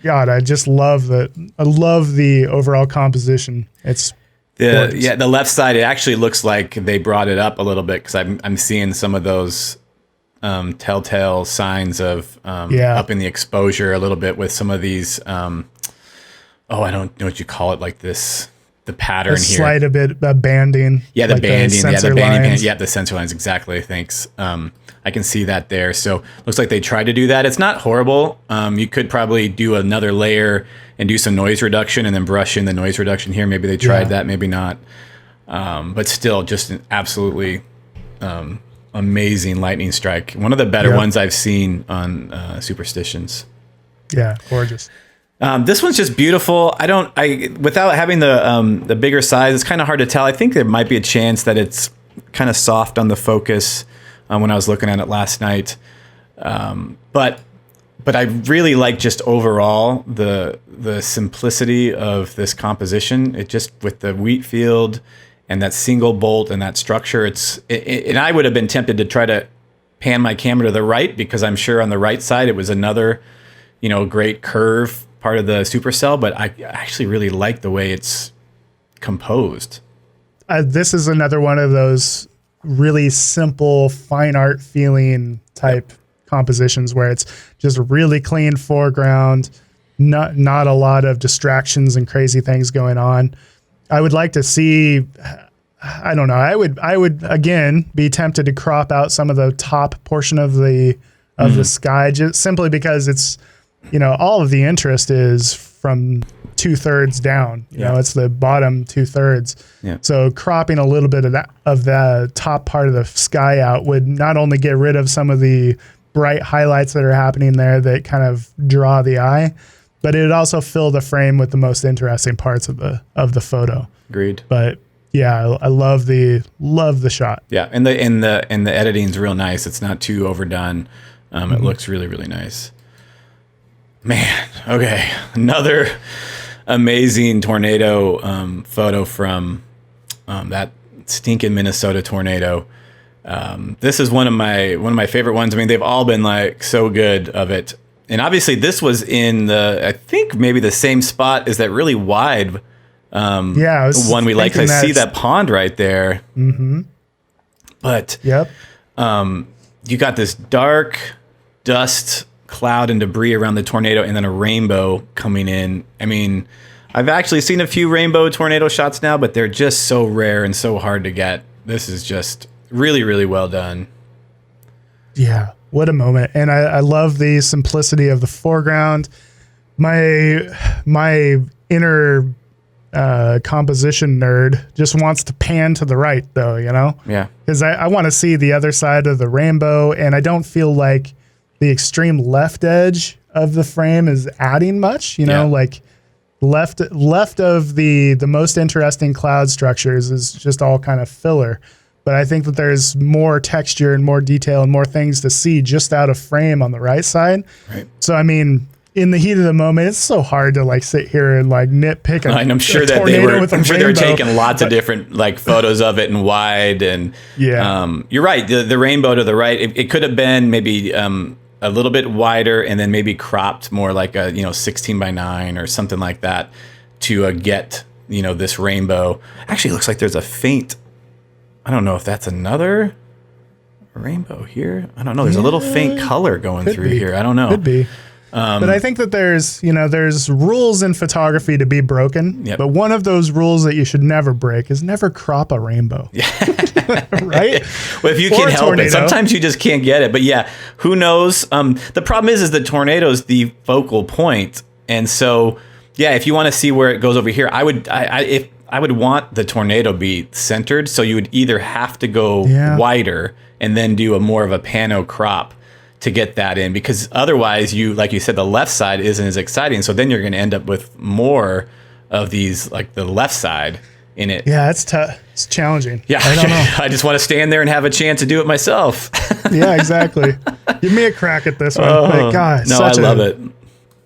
God, I just love the overall composition. It's the left side. It actually looks like they brought it up a little bit because I'm seeing some of those telltale signs of up in the exposure a little bit with some of these. I don't know what you call it, like this, the pattern here. Slight a bit banding. Yeah, the banding. The banding. Yeah, the sensor lines. Exactly. Thanks. I can see that there. So looks like they tried to do that. It's not horrible. You could probably do another layer and do some noise reduction and then brush in the noise reduction here. Maybe they tried that, maybe not. But still, just an absolutely amazing lightning strike. One of the better ones I've seen on Superstitions. Yeah, gorgeous. This one's just beautiful. Without having the bigger size, it's kind of hard to tell. I think there might be a chance that it's kind of soft on the focus when I was looking at it last night. But I really like just overall the simplicity of this composition. It just, with the wheat field and that single bolt and that structure, and I would have been tempted to try to pan my camera to the right because I'm sure on the right side it was another, great curve part of the supercell, but I actually really like the way it's composed. This is another one of those really simple fine art feeling type compositions where it's just really clean foreground, not a lot of distractions and crazy things going on. I would like to see, I don't know, I would again be tempted to crop out some of the top portion of the sky, just simply because it's, all of the interest is from 2/3 down. You know, it's the bottom 2/3. Yeah. So cropping a little bit of the top part of the sky out would not only get rid of some of the bright highlights that are happening there that kind of draw the eye, but it would also fill the frame with the most interesting parts of the photo. Agreed. But yeah, I love the shot. Yeah, and the editing's real nice. It's not too overdone. It looks really, really nice. Man, okay, another amazing tornado photo from that stinking Minnesota tornado. This is one of my favorite ones. I mean, they've all been like so good of it, and obviously this was in I think maybe the same spot as that really wide one we like. I see that pond right there. Mm-hmm. But you got this dark dust, cloud and debris around the tornado, and then a rainbow coming in. I mean, I've actually seen a few rainbow tornado shots now, but they're just so rare and so hard to get. This is just Really, really well done. Yeah, what a moment. And I love the simplicity of the foreground. My inner composition nerd just wants to pan to the right, though, you know? Yeah. Because I want to see the other side of the rainbow, and I don't feel like the extreme left edge of the frame is adding much, you know, like left of the most interesting cloud structures is just all kind of filler. But I think that there's more texture and more detail and more things to see just out of frame on the right side. Right. So, I mean, in the heat of the moment, it's so hard to like sit here and like nitpick and I'm sure that they were taking lots of different like photos of it and wide, and you're right. The rainbow to the right, it could have been maybe a little bit wider and then maybe cropped more like a 16:9 or something like that to get this rainbow. Actually, it looks like there's a faint. I don't know if that's another rainbow here. I don't know. There's a little faint color going through here. I don't know. Could be. But I think that there's rules in photography to be broken. But one of those rules that you should never break is never crop a rainbow. Right? Well, if you can help it. Sometimes you just can't get it. But yeah, who knows? The problem is the tornado is the focal point. And so, yeah, if you want to see where it goes over here, I would want the tornado be centered. So you would either have to go wider and then do a more of a pano crop to get that in, because otherwise like you said, the left side isn't as exciting. So then you're going to end up with more of these, like the left side in it. Yeah, it's tough. It's challenging. Yeah, I don't know. I just want to stand there and have a chance to do it myself. Yeah, exactly. Give me a crack at this one. God, no, I love it.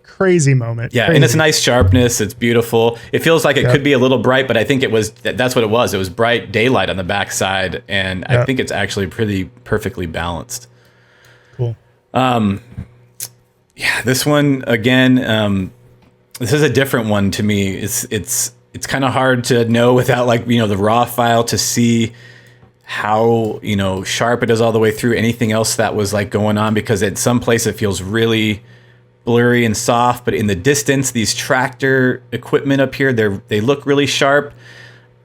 Crazy moment. Yeah, crazy. And it's nice sharpness. It's beautiful. It feels like it could be a little bright, but I think that's what it was. It was bright daylight on the backside, and I think it's actually pretty perfectly balanced. Cool. Yeah, this one again. This is a different one to me. It's kind of hard to know without the raw file to see how sharp it is all the way through. Anything else that was like going on, because at some place it feels really blurry and soft, but in the distance, these tractor equipment up here, they look really sharp,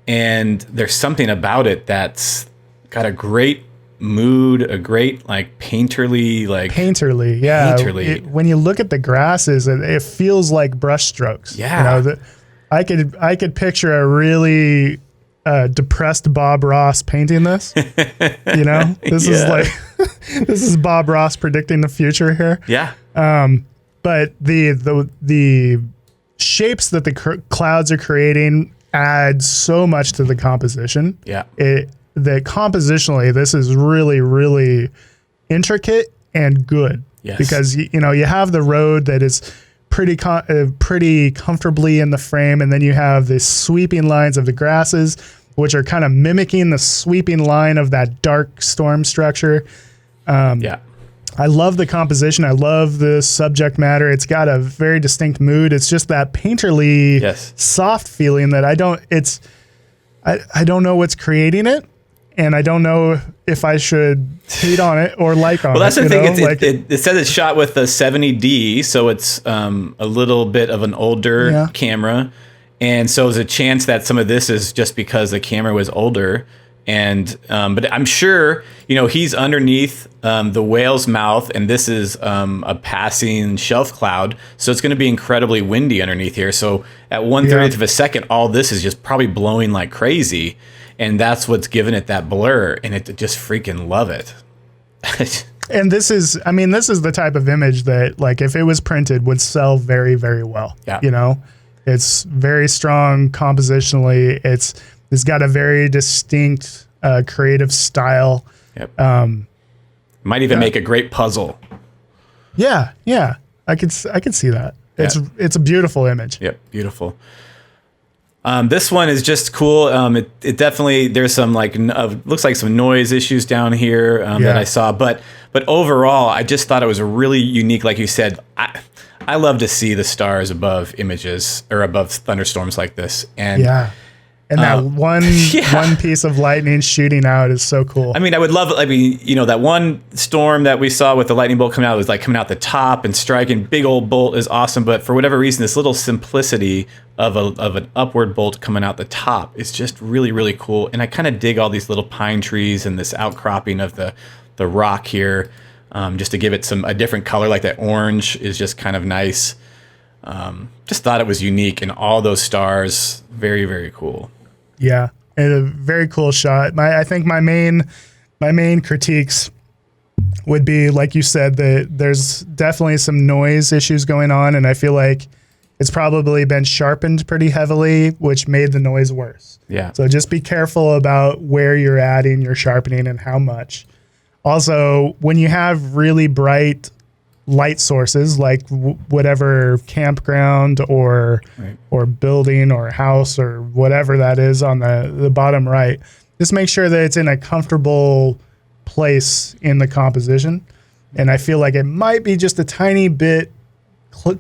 and there's something about it that's got a great mood, a great painterly, painterly. When you look at the grasses, it feels like brush strokes. Yeah, I could picture a really depressed Bob Ross painting this. This is Bob Ross predicting the future here. Yeah. But the shapes that the clouds are creating add so much to the composition. Yeah. That compositionally, this is really, really intricate and good. Yes. Because you have the road that is pretty comfortably in the frame, and then you have the sweeping lines of the grasses, which are kind of mimicking the sweeping line of that dark storm structure. I love the composition. I love the subject matter. It's got a very distinct mood. It's just that painterly, soft feeling that I don't know what's creating it, and I don't know if I should hate on it or like on it. Well, that's the thing. It says it's shot with a 70D, so it's a little bit of an older camera, and so there's a chance that some of this is just because the camera was older. And but I'm sure he's underneath the whale's mouth, and this is a passing shelf cloud, so it's going to be incredibly windy underneath here. So at 1/30th of a second, all this is just probably blowing like crazy, and that's what's giving it that blur. And it just freaking love it. And this is the type of image that, if it was printed, would sell very, very well. Yeah. It's very strong compositionally. It's got a very distinct creative style. Yep. Might even make a great puzzle. Yeah. I could see that. It's a beautiful image. Yep, beautiful. This one is just cool. It definitely, there's some looks like some noise issues down here that I saw, but overall, I just thought it was a really unique. Like you said, I love to see the stars above images or above thunderstorms like this, and And that one piece of lightning shooting out is so cool. I mean, I would love, that one storm that we saw with the lightning bolt coming out was like coming out the top and striking. Big old bolt is awesome. But for whatever reason, this little simplicity of an upward bolt coming out the top is just really, really cool. And I kind of dig all these little pine trees and this outcropping of the rock here, just to give it a different color. Like that orange is just kind of nice. Just thought it was unique, and all those stars, very, very cool. Yeah, and a very cool shot. I think my main critiques would be, like you said, that there's definitely some noise issues going on, and I feel like it's probably been sharpened pretty heavily, which made the noise worse. Yeah. So just be careful about where you're adding your sharpening and how much. Also, when you have really bright light sources, like whatever campground or building or house or whatever that is on the bottom right, just make sure that it's in a comfortable place in the composition. And I feel like it might be just a tiny bit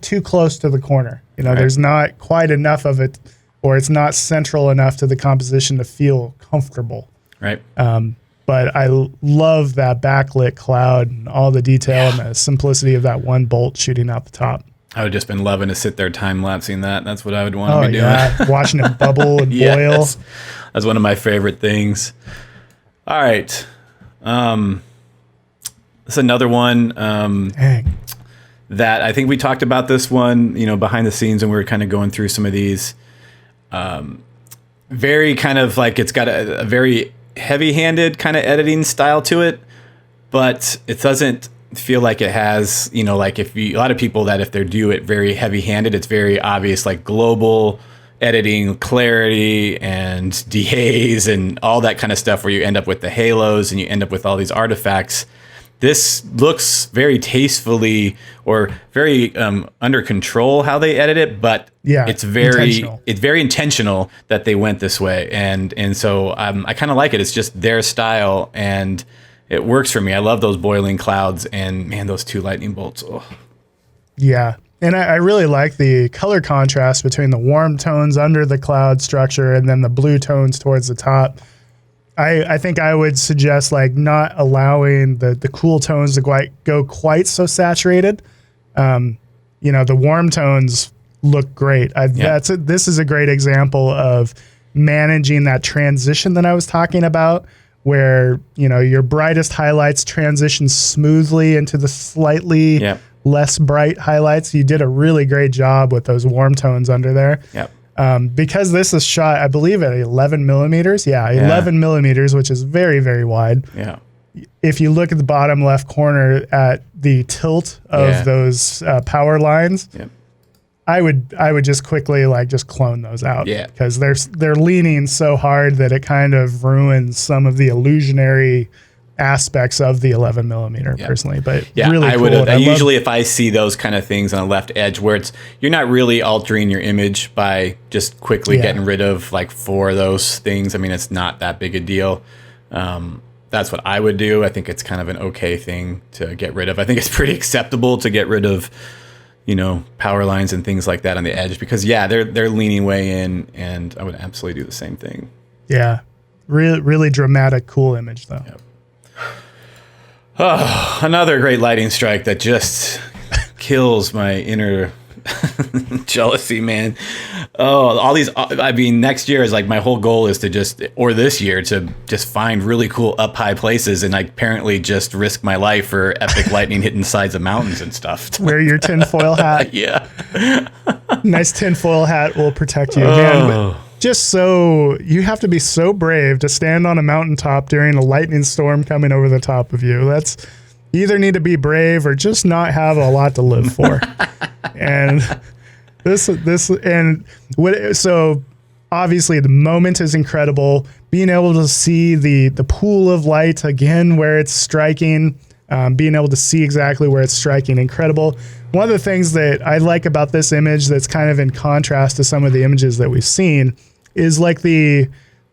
too close to the corner. There's not quite enough of it, or it's not central enough to the composition to feel comfortable. Right. But I love that backlit cloud and all the detail and the simplicity of that one bolt shooting out the top. I would just been loving to sit there time-lapsing that. That's what I would want to be doing. Watching it bubble and boil. That's one of my favorite things. All right. This is another one that I think we talked about this one, behind the scenes, and we were kind of going through some of these. Very kind of like, it's got a very heavy-handed kind of editing style to it, but it doesn't feel like it has, like a lot of people that if they do it very heavy-handed, it's very obvious, like global editing, clarity and dehaze and all that kind of stuff, where you end up with the halos and you end up with all these artifacts. This looks very tastefully or very under control how they edit it, but it's very intentional that they went this way, and so I kind of like it. It's just their style, and it works for me. I love those boiling clouds, and man, those two lightning bolts. Oh. Yeah, and I really like the color contrast between the warm tones under the cloud structure and then the blue tones towards the top. I think I would suggest like not allowing the cool tones to go quite so saturated. The warm tones look great. This is a great example of managing that transition that I was talking about, where your brightest highlights transition smoothly into the slightly less bright highlights. You did a really great job with those warm tones under there. Yep. Because this is shot, I believe, at 11 millimeters. 11 millimeters, which is very, very wide. Yeah. If you look at the bottom left corner at the tilt of those power lines, I would just quickly just clone those out. Yeah. Because they're leaning so hard that it kind of ruins some of the illusionary aspects of the 11 millimeter personally, but really cool. Usually if I see those kind of things on the left edge where you're not really altering your image by just quickly getting rid of like 4 of those things. I mean, it's not that big a deal. That's what I would do. I think it's kind of an okay thing to get rid of. I think it's pretty acceptable to get rid of, power lines and things like that on the edge, because they're leaning way in, and I would absolutely do the same thing. Yeah. Really, really dramatic, cool image though. Yep. Oh, another great lighting strike that just kills my inner jealousy, man. Oh, all these, next year is like my whole goal is to this year to just find really cool up high places, and I apparently just risk my life for epic lightning hitting sides of mountains and stuff. Wear your tinfoil hat. Yeah. Nice tinfoil hat will protect you again. Just so you have to be so brave to stand on a mountaintop during a lightning storm coming over the top of you. You either need to be brave or just not have a lot to live for. And so obviously the moment is incredible. Being able to see the pool of light again where it's striking, being able to see exactly where it's striking, incredible. One of the things that I like about this image that's kind of in contrast to some of the images that we've seen is like the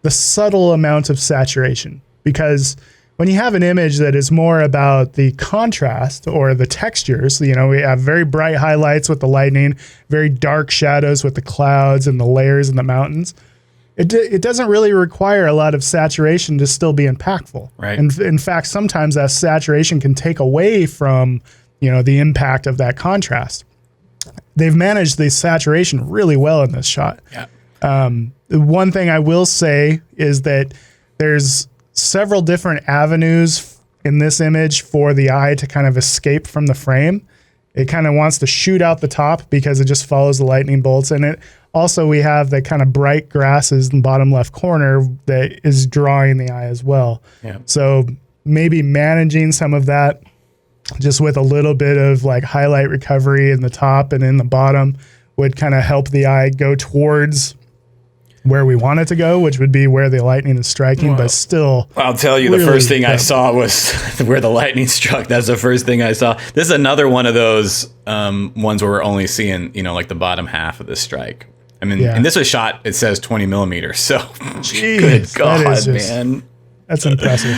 subtle amount of saturation, because when you have an image that is more about the contrast or the textures, we have very bright highlights with the lightning, very dark shadows with the clouds and the layers in the mountains. it doesn't really require a lot of saturation to still be impactful. Right. And in fact, sometimes that saturation can take away from, the impact of that contrast. They've managed the saturation really well in this shot. Yeah. One thing I will say is that there's several different avenues in this image for the eye to kind of escape from the frame. It kind of wants to shoot out the top because it just follows the lightning bolts. And it also, we have the kind of bright grasses in the bottom left corner that is drawing the eye as well. Yeah. So maybe managing some of that just with a little bit of like highlight recovery in the top and in the bottom would kind of help the eye go towards where we want it to go, which would be where the lightning is striking, but still. I'll tell you, the first thing I saw was where the lightning struck. That's the first thing I saw. This is another one of those ones where we're only seeing, like the bottom half of the strike. I mean, and this was shot, it says 20 millimeters. So, Jeez, good God, man. That's impressive.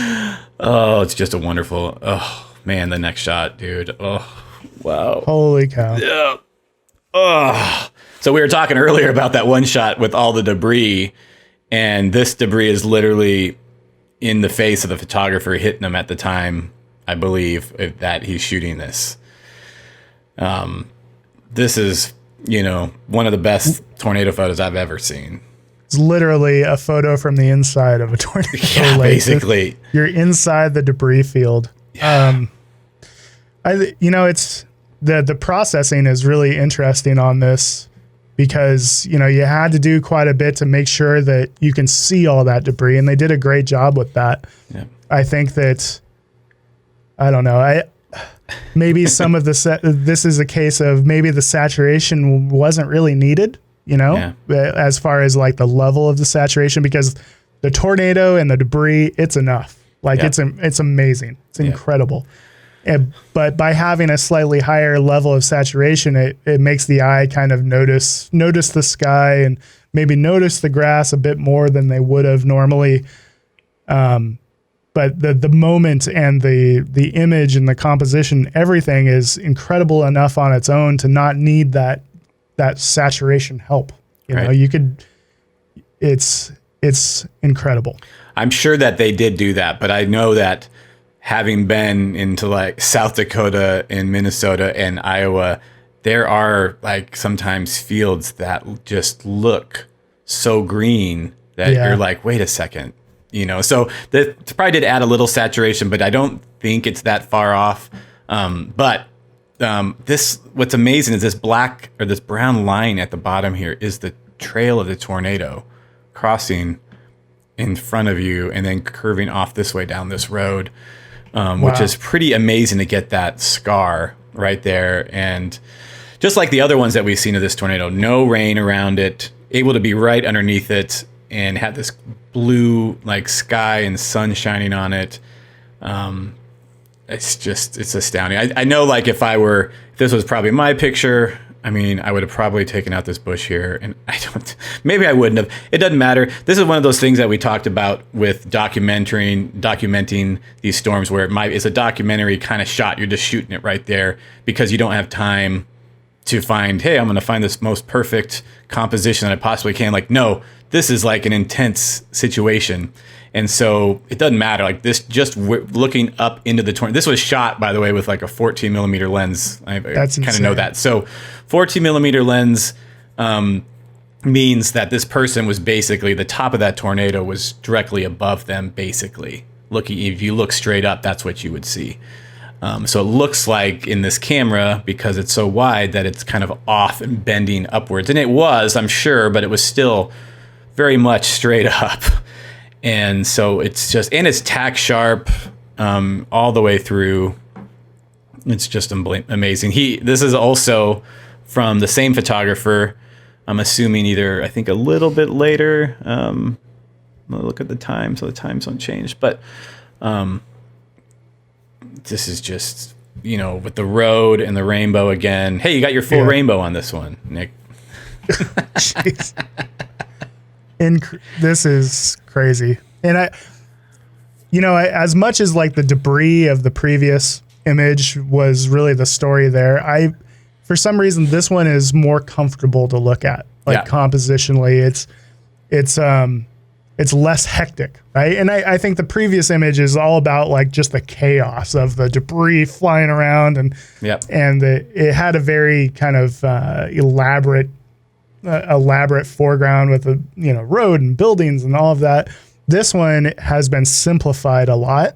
Oh, it's just a wonderful, oh, man, the next shot, dude. Oh, wow. Holy cow. Yeah. Oh. So we were talking earlier about that one shot with all the debris, and this debris is literally in the face of the photographer hitting him at the time, I believe, that he's shooting this. This is, one of the best tornado photos I've ever seen. It's literally a photo from the inside of a tornado. Yeah, basically. You're inside the debris field. Yeah. It's the processing is really interesting on this. Because, you had to do quite a bit to make sure that you can see all that debris. And they did a great job with that. Yeah. I think that, I don't know, maybe some of this is a case of maybe the saturation wasn't really needed, as far as like the level of the saturation, because the tornado and the debris, it's enough. Like it's amazing. It's incredible. But by having a slightly higher level of saturation, it makes the eye kind of notice the sky and maybe notice the grass a bit more than they would have normally. But the moment and the image and the composition, everything is incredible enough on its own to not need that saturation help. It's incredible. I'm sure that they did do that, but I know that having been into like South Dakota and Minnesota and Iowa, there are like sometimes fields that just look so green that you're like, wait a second, so that probably did add a little saturation, but I don't think it's that far off. But what's amazing is this black or this brown line at the bottom here is the trail of the tornado crossing in front of you and then curving off this way down this road. Which is pretty amazing to get that scar right there. And just like the other ones that we've seen of this tornado, no rain around it, able to be right underneath it and have this blue like sky and sun shining on it. It's astounding. I know like if this was probably my picture, I mean, I would have probably taken out this bush here, and maybe I wouldn't have. It doesn't matter. This is one of those things that we talked about with documenting these storms where it's a documentary kind of shot. You're just shooting it right there because you don't have time to find, hey, I'm going to find this most perfect composition that I possibly can. Like, no, this is like an intense situation. And so it doesn't matter. Like this, just looking up into the tornado. This was shot, by the way, with like a 14 millimeter lens. I kind of know that. So 14 millimeter lens means that this person was basically, the top of that tornado was directly above them, basically. If you look straight up, that's what you would see. So it looks like in this camera, because it's so wide, that it's kind of off and bending upwards. And it was, I'm sure, but it was still very much straight up. And so it's tack sharp all the way through. It's just amazing. This is also from the same photographer. I'm assuming I think a little bit later. Look at the time, so the times don't change. But this is just, with the road and the rainbow again. Hey, you got your full rainbow on this one, Nick. Jeez. This is crazy. And as much as like the debris of the previous image was really the story there, for some reason, this one is more comfortable to look at, like compositionally. it's less hectic, right? And I think the previous image is all about like just the chaos of the debris flying around, and it had a very kind of elaborate foreground with a road and buildings and all of that. This one has been simplified a lot.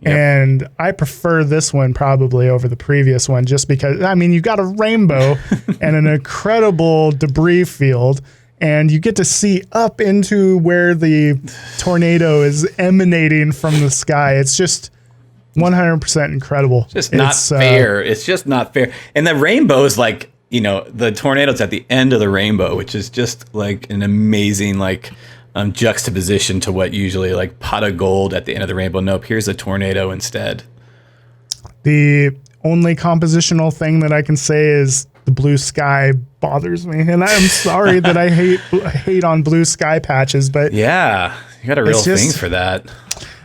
Yep. And I prefer this one probably over the previous one, just because, I mean, you've got a rainbow and an incredible debris field, and you get to see up into where the tornado is emanating from the sky. It's just 100% incredible. Just not fair. It's just not fair. And the rainbow is like, the tornado's at the end of the rainbow, which is just like an amazing, like, juxtaposition to what usually like pot of gold at the end of the rainbow. Nope, here's a tornado instead. The only compositional thing that I can say is the blue sky bothers me, and I'm sorry that I hate on blue sky patches, but yeah, you got a real thing for that.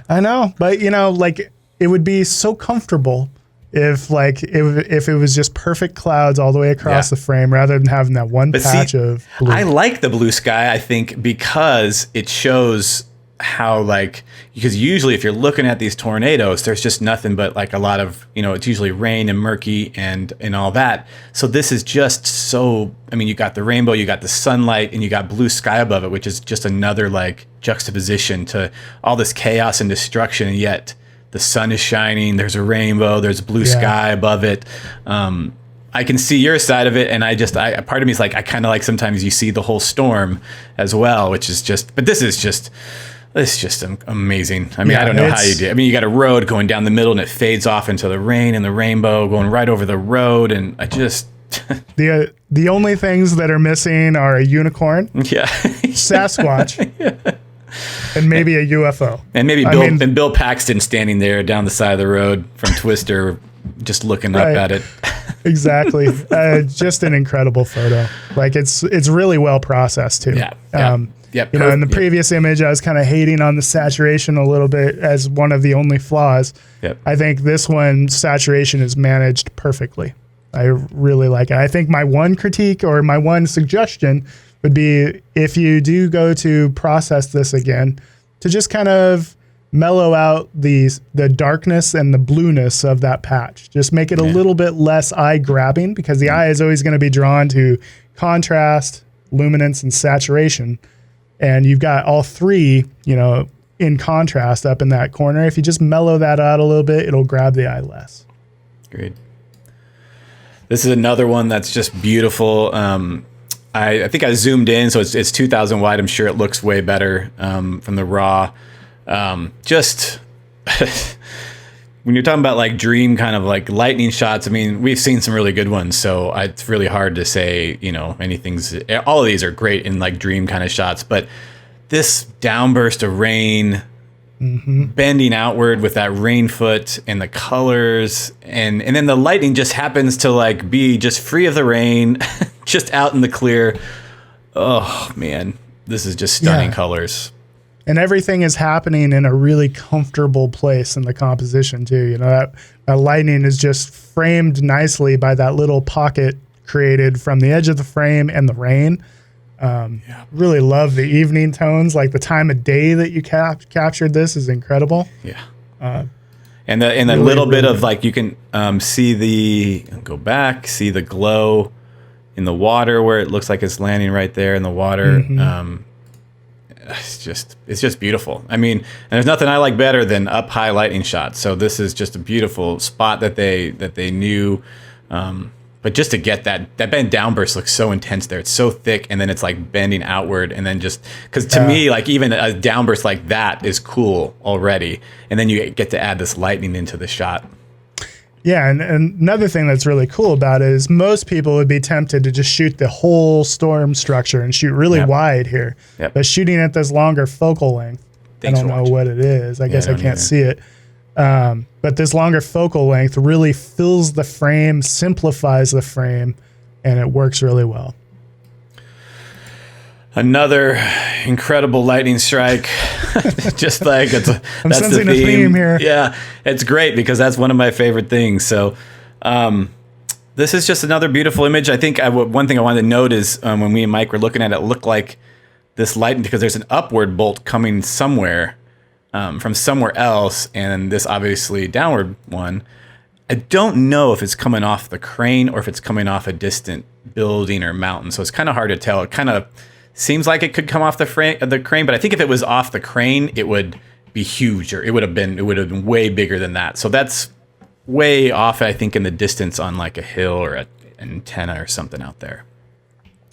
I know, but like it would be so comfortable if it was just perfect clouds all the way across the frame, rather than having that one patch of blue. I like the blue sky, I think, because it shows how, like, because usually if you're looking at these tornadoes, there's just nothing but like a lot of, it's usually rain and murky and all that. So this is just so, I mean, you got the rainbow, you got the sunlight, and you got blue sky above it, which is just another like juxtaposition to all this chaos and destruction, and yet the sun is shining, there's a rainbow, there's blue sky above it. I can see your side of it, and part of me is like, I kind of like sometimes you see the whole storm as well, which is just, but it's just amazing. I mean, I don't know how you do it. I mean, you got a road going down the middle, and it fades off into the rain and the rainbow going right over the road, and I just... the only things that are missing are a unicorn, Sasquatch, and maybe a UFO. And maybe Bill Paxton standing there down the side of the road from Twister, just looking up at it. Exactly. Just an incredible photo. Like it's really well processed too. In the previous image, I was kind of hating on the saturation a little bit as one of the only flaws. Yep. I think this one, saturation is managed perfectly. I really like it. I think my one critique or my one suggestion would be, if you do go to process this again, to just kind of mellow out the darkness and the blueness of that patch. Just make it a little bit less eye-grabbing, because the eye is always going to be drawn to contrast, luminance, and saturation. And you've got all three, in contrast up in that corner. If you just mellow that out a little bit, it'll grab the eye less. Great. This is another one that's just beautiful. I think I zoomed in, so it's 2000 wide. I'm sure it looks way better from the raw. Just when you're talking about like dream kind of like lightning shots, I mean, we've seen some really good ones, so it's really hard to say, anything's, all of these are great in like dream kind of shots, but this downburst of rain, bending outward with that rain foot and the colors, and then the lightning just happens to like be just free of the rain, just out in the clear. Oh man, this is just stunning colors. And everything is happening in a really comfortable place in the composition too. That lightning is just framed nicely by that little pocket created from the edge of the frame and the rain. Really love the evening tones. Like the time of day that you captured this is incredible. Yeah. And the really, little bit of like, you can see the glow in the water where it looks like it's landing right there in the water. It's just beautiful. I mean, and there's nothing I like better than up high lightning shots. So this is just a beautiful spot that they knew. But just to get that bend downburst looks so intense there. It's so thick, and then it's like bending outward, and then just because to me, like even a downburst like that is cool already, and then you get to add this lightning into the shot. Yeah, and another thing that's really cool about it is most people would be tempted to just shoot the whole storm structure and shoot really wide here. Yep. But shooting at this longer focal length, I don't know what it is. I guess I can't see it. But this longer focal length really fills the frame, simplifies the frame, and it works really well. Another incredible lightning strike. Just like that's sensing the theme. A theme here. Yeah, it's great because that's one of my favorite things. So this is just another beautiful image. I think one thing I wanted to note is when we and Mike were looking at it, looked like this light, because there's an upward bolt coming somewhere from somewhere else, and this obviously downward one. I don't know if it's coming off the crane or if it's coming off a distant building or mountain. So it's kind of hard to tell. It kind of seems like it could come off the crane, but I think if it was off the crane, it would be huge, or it would have been way bigger than that. So that's way off, I think, in the distance on like a hill or an antenna or something out there.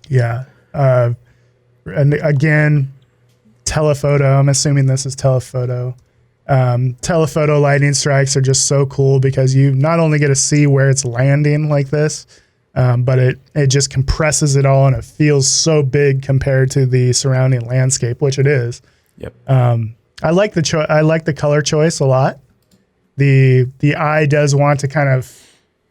Yeah. And again, telephoto. I'm assuming this is telephoto. Telephoto lightning strikes are just so cool because you not only get to see where it's landing like this, but it just compresses it all and it feels so big compared to the surrounding landscape, which it is. Yep. I like the color choice a lot. The eye does want to kind of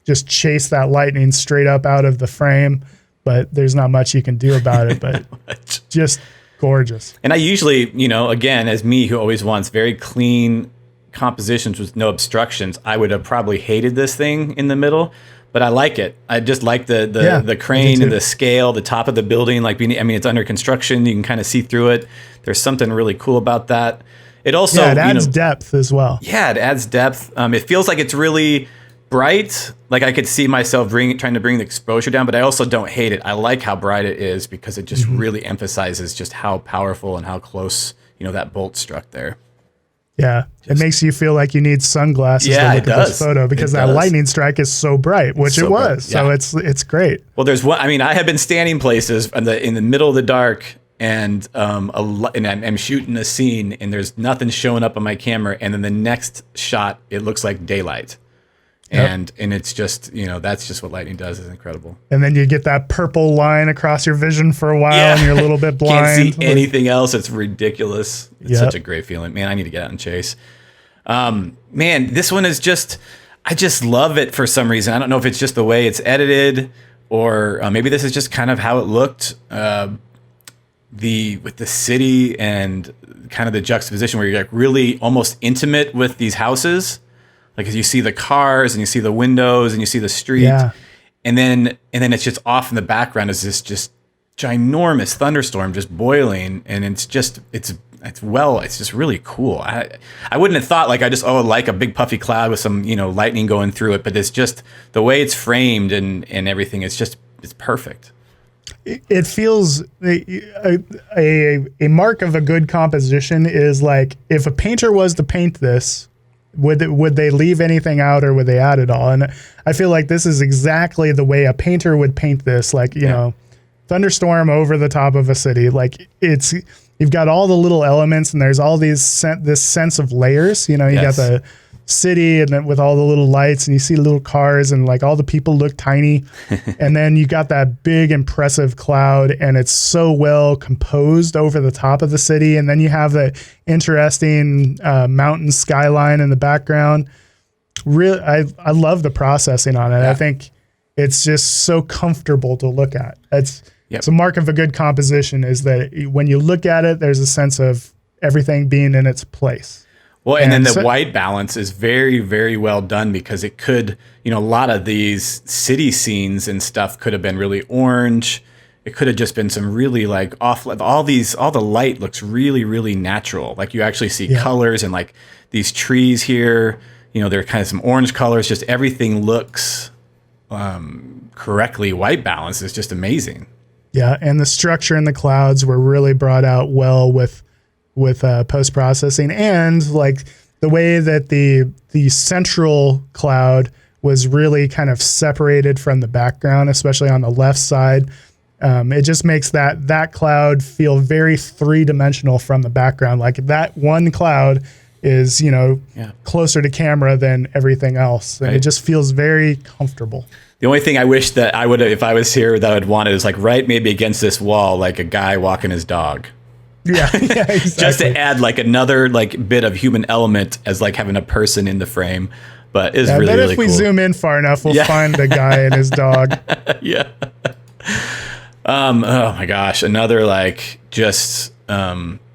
just chase that lightning straight up out of the frame, but there's not much you can do about it. But just gorgeous. And I usually, again, as me who always wants very clean compositions with no obstructions, I would have probably hated this thing in the middle, but I like it. I just like the crane and the scale, the top of the building, it's under construction. You can kind of see through it. There's something really cool about that. It also it adds depth as well. Yeah, it adds depth. It feels like it's really bright. Like I could see myself trying to bring the exposure down, but I also don't hate it. I like how bright it is because it just really emphasizes just how powerful and how close, that bolt struck there. Yeah, it makes you feel like you need sunglasses to look at this photo because that lightning strike is so bright, which it was. Yeah. So it's great. Well, there's one. I have been standing places in the middle of the dark, and I'm shooting a scene, and there's nothing showing up on my camera, and then the next shot, it looks like daylight. And it's just, that's just what lightning does. Is incredible. And then you get that purple line across your vision for a while, and you're a little bit blind. Can't see anything else. It's ridiculous. It's such a great feeling. Man, I need to get out and chase. Man, this one is just, I just love it for some reason. I don't know if it's just the way it's edited, or maybe this is just kind of how it looked. With the city and kind of the juxtaposition where you're like really almost intimate with these houses. Like as you see the cars and you see the windows and you see the street, and then it's just off in the background is this just ginormous thunderstorm just boiling, and it's just really cool. I wouldn't have thought like like a big puffy cloud with some lightning going through it, but it's just the way it's framed and everything. It's perfect. It feels a mark of a good composition is like if a painter was to paint this. Would they leave anything out or would they add it all? And I feel like this is exactly the way a painter would paint this. Like, thunderstorm over the top of a city. Like you've got all the little elements and there's all this sense of layers. You got the city and then with all the little lights and you see little cars and like all the people look tiny. And then you got that big impressive cloud and it's so well composed over the top of the city. And then you have the interesting mountain skyline in the background. Really, I love the processing on it. I think it's just so comfortable to look at. It's a mark of a good composition is that when you look at it, there's a sense of everything being in its place. Well, and then the white balance is very, very well done because it could, a lot of these city scenes and stuff could have been really orange. It could have just been some really like all the light looks really, really natural. Like you actually see colors and like these trees here, they're kind of some orange colors. Just everything looks correctly white balanced. It's just amazing. Yeah, and the structure in the clouds were really brought out well with post-processing, and like the way that the central cloud was really kind of separated from the background, especially on the left side. It just makes that cloud feel very three-dimensional from the background. Like that one cloud is, closer to camera than everything else. And it just feels very comfortable. The only thing I wish that I would have, if I was here, that I would want is like right maybe against this wall, like a guy walking his dog. Yeah, exactly. Just to add like another like bit of human element as like having a person in the frame. But it's really, really cool. If we zoom in far enough, we'll find the guy and his dog. Yeah. Oh my gosh. Another like just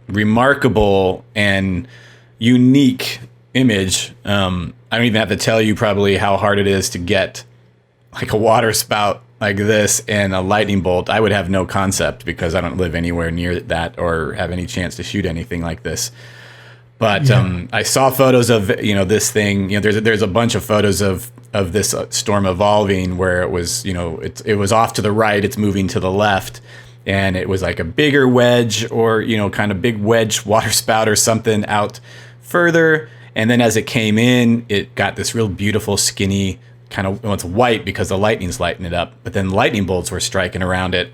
remarkable and unique image. I don't even have to tell you probably how hard it is to get like a water spout like this and a lightning bolt, I would have no concept because I don't live anywhere near that or have any chance to shoot anything like this. But I saw photos of, this thing. There's a bunch of photos of this storm evolving where it was, it was off to the right, it's moving to the left, and it was like a bigger wedge or, kind of big wedge water spout or something out further. And then as it came in, it got this real beautiful skinny kind of, well, it's white because the lightning's lighting it up, but then lightning bolts were striking around it.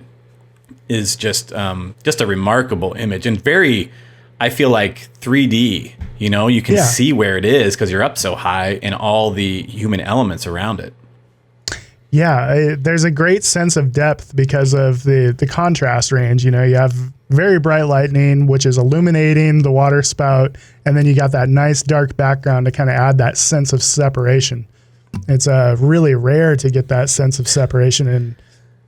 Is just a remarkable image and very, I feel like 3D, you can see where it is because you're up so high and all the human elements around it. Yeah, there's a great sense of depth because of the contrast range. You have very bright lightning, which is illuminating the water spout, and then you got that nice dark background to kind of add that sense of separation. It's really rare to get that sense of separation, and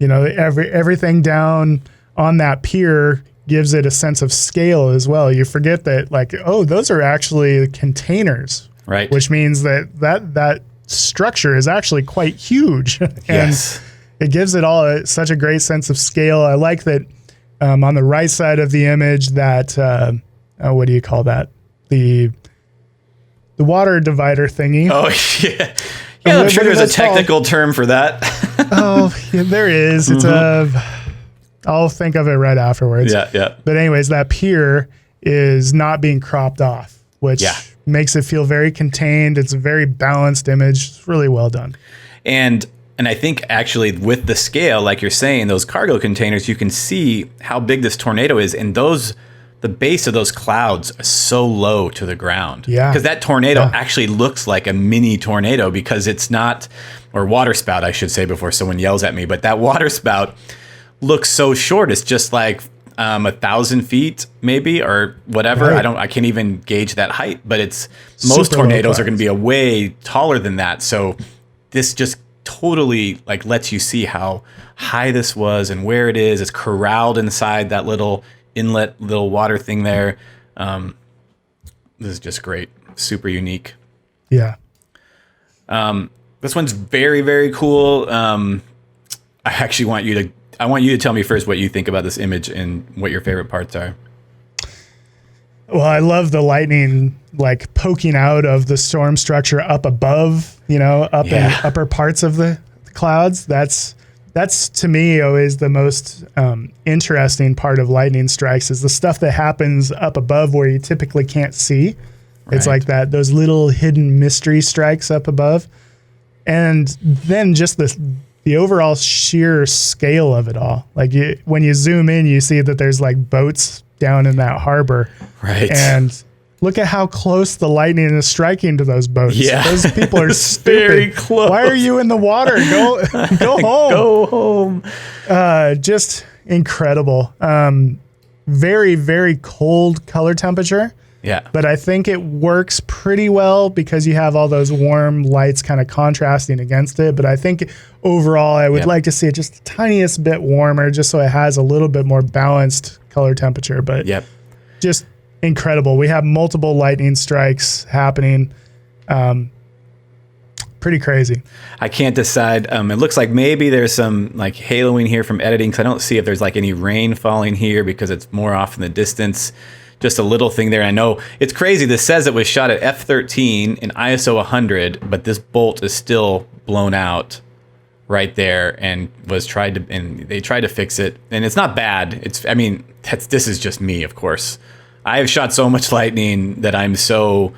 everything down on that pier gives it a sense of scale as well. You forget that, like, oh, those are actually containers, right? Which means that structure is actually quite huge, and yes, it gives it all such a great sense of scale. I like that on the right side of the image that what do you call that? The water divider thingy. Oh yeah, yeah. I'm sure there's a technical term for that. Oh, yeah, there is. It's I'll think of it right afterwards. Yeah. But anyways, that pier is not being cropped off, which makes it feel very contained. It's a very balanced image. It's really well done. And I think actually with the scale, like you're saying, those cargo containers, you can see how big this tornado is. And the base of those clouds are so low to the ground. Yeah. Because that tornado actually looks like a mini tornado because it's not, or water spout, I should say before someone yells at me, but that water spout looks so short. It's just like 1,000 feet maybe or whatever. Right. I can't even gauge that height, but most tornadoes are going to be a way taller than that. So this just totally like lets you see how high this was and where it is. It's corralled inside that little inlet, little water thing there. This is just great. Super unique. Yeah. This one's very, very cool. I want you to tell me first what you think about this image and what your favorite parts are. Well, I love the lightning like poking out of the storm structure up above, in upper parts of the clouds. That's to me always the most interesting part of lightning strikes is the stuff that happens up above where you typically can't see. Right. It's like those little hidden mystery strikes up above. And then just the overall sheer scale of it all. Like when you zoom in, you see that there's like boats down in that harbor. Right. And look at how close the lightning is striking to those boats. Yeah. Those people are stupid. Very close. Why are you in the water? Go home. Go home. Just incredible. Very, very cold color temperature. Yeah. But I think it works pretty well because you have all those warm lights kind of contrasting against it. But I think overall, I would like to see it just the tiniest bit warmer just so it has a little bit more balanced color temperature. But just incredible. We have multiple lightning strikes happening. Pretty crazy. I can't decide. It looks like maybe there's some like haloing here from editing because I don't see if there's like any rain falling here because it's more off in the distance. Just a little thing there. I know it's crazy. This says it was shot at f13 in ISO 100, but this bolt is still blown out right there and they tried to fix it. And it's not bad. This is just me, of course. I have shot so much lightning that I'm so,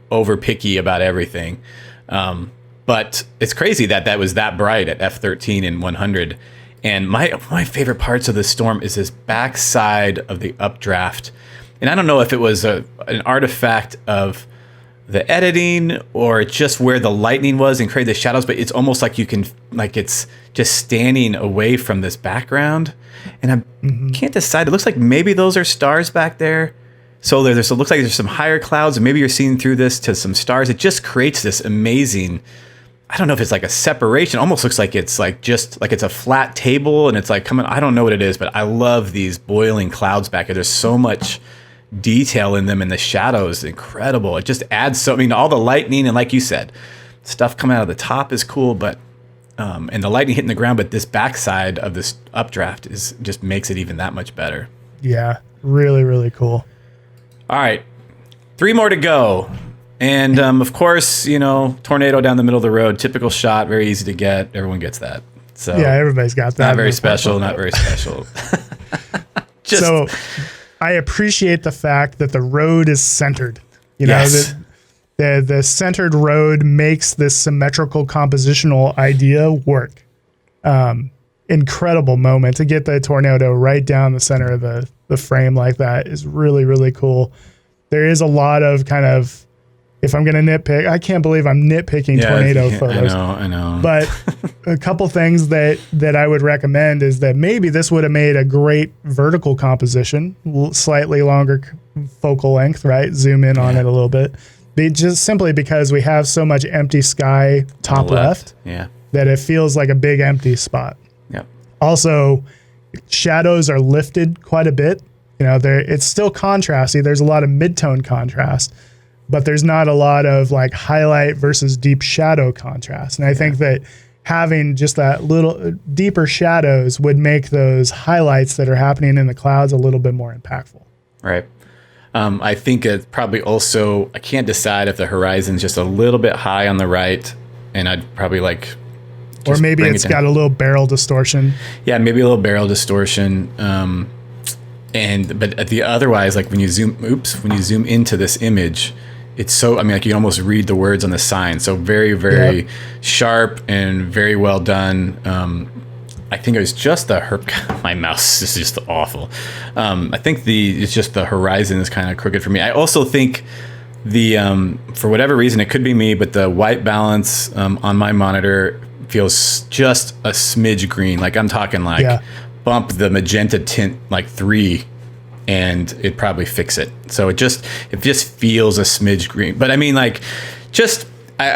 over picky about everything. But it's crazy that was that bright at f13 and 100. And my favorite parts of the storm is this backside of the updraft. And I don't know if it was an artifact of the editing or just where the lightning was and create the shadows, but it's almost like it's just standing away from this background. And I can't decide. It looks like maybe those are stars back there. So it looks like there's some higher clouds and maybe you're seeing through this to some stars. It just creates this amazing, I don't know if it's like a separation. It almost looks like it's like just like it's a flat table and it's like coming. I don't know what it is, but I love these boiling clouds back here. There's so much detail in them and the shadows, incredible. It just adds all the lightning and like you said, stuff coming out of the top is cool, but and the lightning hitting the ground, but this backside of this updraft just makes it even that much better. Yeah, really, really cool. All right, 3 more to go. And of course, tornado down the middle of the road, typical shot, very easy to get. Everyone gets that. So yeah, everybody's got that. Not very special, not very special. So I appreciate the fact that the road is centered. Yes. The centered road makes this symmetrical compositional idea work. Incredible moment to get the tornado right down the center of the frame like that is really, really cool. There is a lot of kind of, if I'm going to nitpick, I can't believe I'm nitpicking tornado photos. I know. But a couple things that I would recommend is that maybe this would have made a great vertical composition, slightly longer focal length, right? Zoom in on it a little bit. Just simply because we have so much empty sky top left that it feels like a big empty spot. Yep. Also, shadows are lifted quite a bit. It's still contrasty. There's a lot of mid-tone contrast, but there's not a lot of like highlight versus deep shadow contrast. And I think that having just that little deeper shadows would make those highlights that are happening in the clouds a little bit more impactful. Right. I think it probably also, I can't decide if the horizon's just a little bit high on the right, and I'd probably like, or maybe it's got a little barrel distortion. Yeah, maybe a little barrel distortion. But otherwise, like when you zoom into this image, it's so, you can almost read the words on the sign. So very, very sharp and very well done. I think it was just my mouse is just awful. I think it's just the horizon is kind of crooked for me. I also think for whatever reason, it could be me, but the white balance on my monitor feels just a smidge green. Like I'm talking bump the magenta tint like 3 and it'd probably fix it. So it just feels a smidge green. But I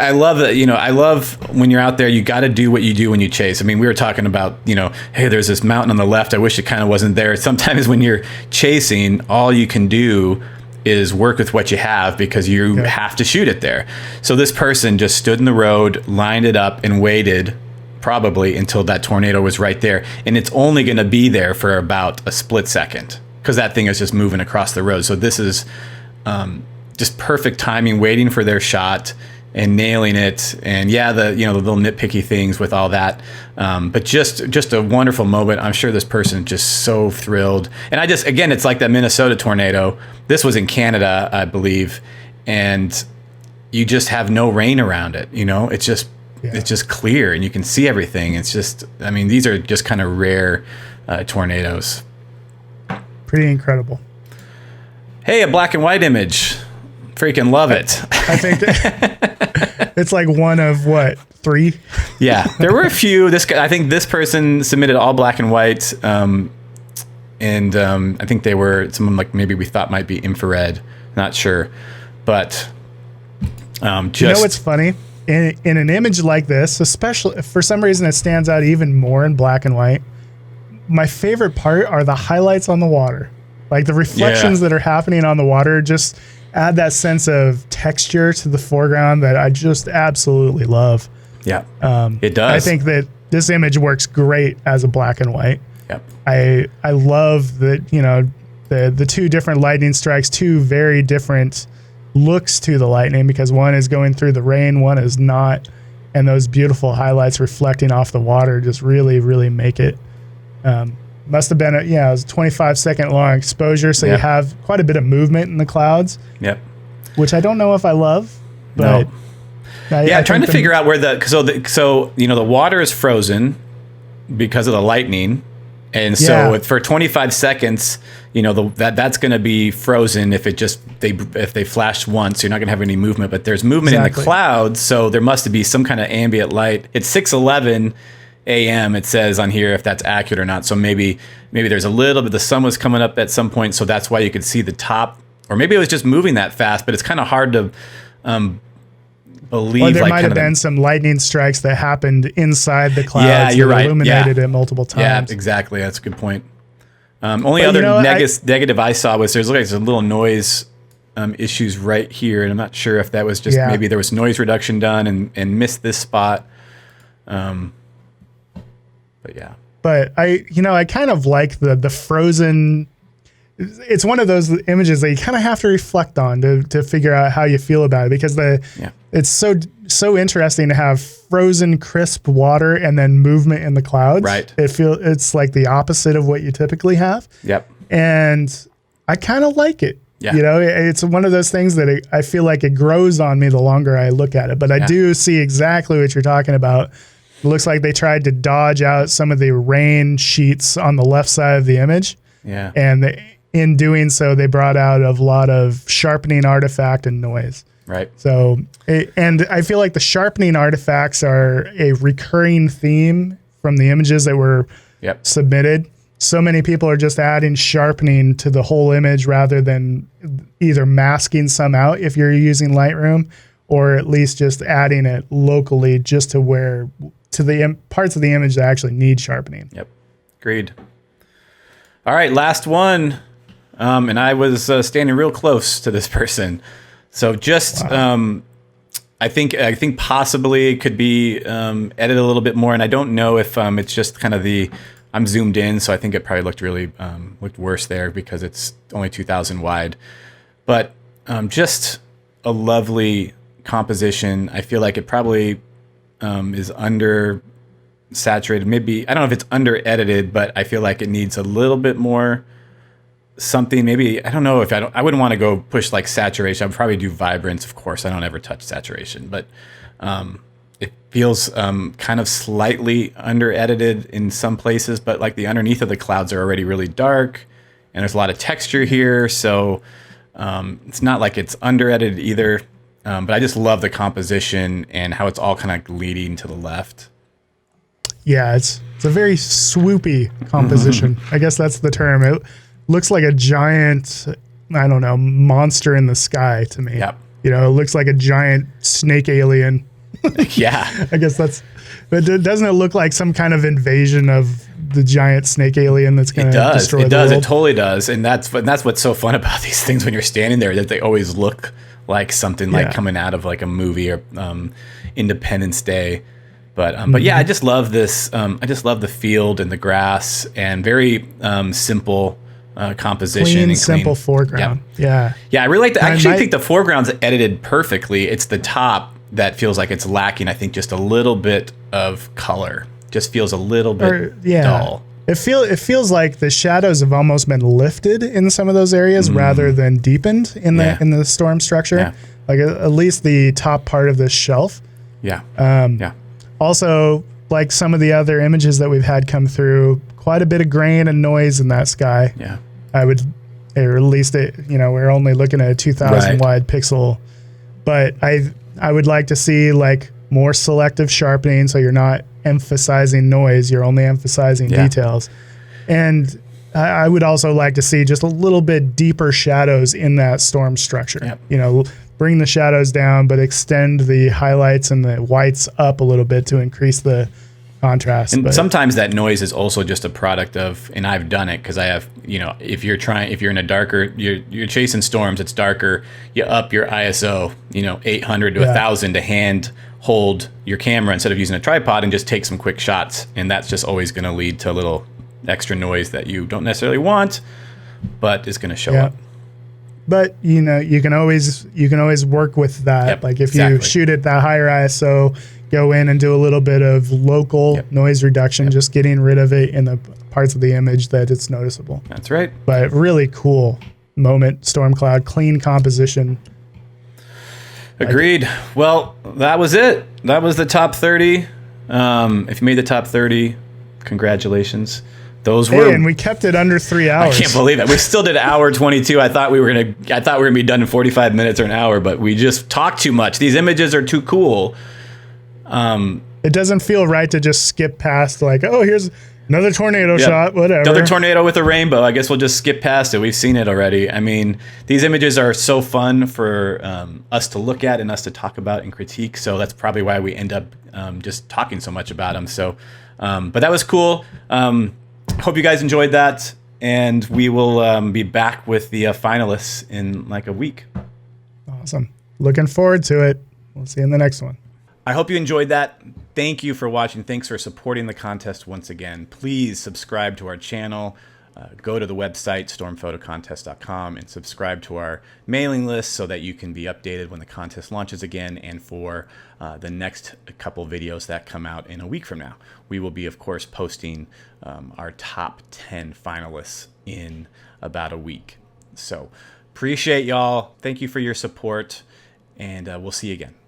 love that, I love when you're out there, you got to do what you do when you chase. We were talking about, hey, there's this mountain on the left. I wish it kind of wasn't there. Sometimes when you're chasing, all you can do is work with what you have because you have to shoot it there. So this person just stood in the road, lined it up and waited probably until that tornado was right there. And it's only going to be there for about a split second because that thing is just moving across the road. So this is just perfect timing, waiting for their shot and nailing it. And the little nitpicky things with all that. But just a wonderful moment. I'm sure this person is just so thrilled. And again, it's like that Minnesota tornado. This was in Canada, I believe. And you just have no rain around it. It's just clear and you can see everything. It's just, these are just kind of rare tornadoes. Pretty incredible. Hey, a black and white image. Freaking love it. I think it's like one of 3? Yeah, there were a few. I think this person submitted all black and white, and I think they were someone like maybe we thought might be infrared. Not sure, but what's funny? In an image like this, especially for some reason, it stands out even more in black and white. My favorite part are the highlights on the water, like the reflections that are happening on the water. Just add that sense of texture to the foreground that I just absolutely love. Yeah, it does. I think that this image works great as a black and white. Yep. I love that, the 2 different lightning strikes, 2 very different looks to the lightning because one is going through the rain, one is not. And those beautiful highlights reflecting off the water just really, really make it. Must have been it was a 25-second long exposure, so you have quite a bit of movement in the clouds. Yep. Which I don't know if I love, but I'm trying to figure out where the water is frozen because of the lightning, and so for 25 seconds, that's going to be frozen if they flash once. You're not going to have any movement, but there's movement in the clouds, so there must be some kind of ambient light. It's 6:11 a.m. it says on here if that's accurate or not. So maybe there's a little bit, the sun was coming up at some point, so that's why you could see the top, or maybe it was just moving that fast, but it's kind of hard to believe. Or there might have been some lightning strikes that happened inside the clouds. Yeah, you're right. Illuminated it multiple times. Yeah, exactly. That's a good point. Only other negative I saw was there's a little noise issues right here, and I'm not sure if that was just maybe there was noise reduction done and missed this spot. But yeah. But I kind of like the frozen. It's one of those images that you kind of have to reflect on to figure out how you feel about it, because it's so interesting to have frozen crisp water and then movement in the clouds. Right. It's like the opposite of what you typically have. Yep. And I kind of like it. Yeah. It's one of those things that I feel like it grows on me the longer I look at it. But I do see exactly what you're talking about. It looks like they tried to dodge out some of the rain sheets on the left side of the image. Yeah. And in doing so, they brought out a lot of sharpening artifact and noise. Right. So, and I feel like the sharpening artifacts are a recurring theme from the images that were submitted. So many people are just adding sharpening to the whole image rather than either masking some out if you're using Lightroom, or at least just adding it locally just to the parts of the image that actually need sharpening. Yep. Agreed. All right, last one. And I was standing real close to this person. So just, I think possibly it could be edited a little bit more. And I don't know if it's just kind of I'm zoomed in. So I think it probably looked worse there because it's only 2000 wide. But just a lovely composition. I feel like it probably is under saturated. Maybe, I don't know if it's under edited, but I feel like it needs a little bit more something. Maybe, I don't know if I wouldn't want to go push like saturation. I'd probably do vibrance. Of course, I don't ever touch saturation, but it feels kind of slightly under edited in some places, but like the underneath of the clouds are already really dark and there's a lot of texture here. So it's not like it's under edited either. But I just love the composition and how it's all kind of leading to the left. Yeah, it's a very swoopy composition. I guess that's the term. It looks like a giant, I don't know, monster in the sky to me. Yep. It looks like a giant snake alien. Yeah. I guess but doesn't it look like some kind of invasion of the giant snake alien that's going to destroy the world? It totally does. And that's what's so fun about these things when you're standing there, that they always look like something like coming out of like a movie or Independence Day. But yeah, I just love this. I just love the field and the grass and very simple composition. Clean, and simple foreground. Yeah. Yeah, I really like I actually think the foreground's edited perfectly. It's the top that feels like it's lacking, I think, just a little bit of color. Just feels a little bit dull. It feels like the shadows have almost been lifted in some of those areas rather than deepened in the storm structure. Yeah. Like at least the top part of this shelf. Yeah. Also, like some of the other images that we've had come through, quite a bit of grain and noise in that sky. Yeah. Or at least we're only looking at a 2000 wide pixel, but I would like to see like more selective sharpening, so you're not emphasizing noise, you're only emphasizing details. And I would also like to see just a little bit deeper shadows in that storm structure. Yep. Bring the shadows down, but extend the highlights and the whites up a little bit to increase the contrast. And sometimes that noise is also just a product of, and I've done it because I have, if you're in a darker, you're chasing storms, it's darker, you up your ISO, 800 to 1000 to hand hold your camera instead of using a tripod and just take some quick shots. And that's just always going to lead to a little extra noise that you don't necessarily want, but is going to show up. But you can always work with that. Yep, like if you shoot at that higher ISO, go in and do a little bit of local noise reduction, just getting rid of it in the parts of the image that it's noticeable. That's right. But really cool moment, storm cloud, clean composition. Agreed. Well, that was it. That was the top 30. If you made the top 30, congratulations. Those were, and we kept it under 3 hours. I can't believe it. We still did an hour 22. I thought we were gonna be done in 45 minutes or an hour, but we just talked too much. These images are too cool. It doesn't feel right to just skip past like, oh, here's another tornado shot, whatever. Another tornado with a rainbow. I guess we'll just skip past it. We've seen it already. I mean, these images are so fun for us to look at and us to talk about and critique. So that's probably why we end up just talking so much about them. So, but that was cool. Hope you guys enjoyed that. And we will be back with the finalists in like a week. Awesome. Looking forward to it. We'll see you in the next one. I hope you enjoyed that. Thank you for watching. Thanks for supporting the contest once again. Please subscribe to our channel. Go to the website, stormphotocontest.com, and subscribe to our mailing list so that you can be updated when the contest launches again and for the next couple videos that come out in a week from now. We will be, of course, posting our top 10 finalists in about a week. So appreciate y'all. Thank you for your support, and we'll see you again.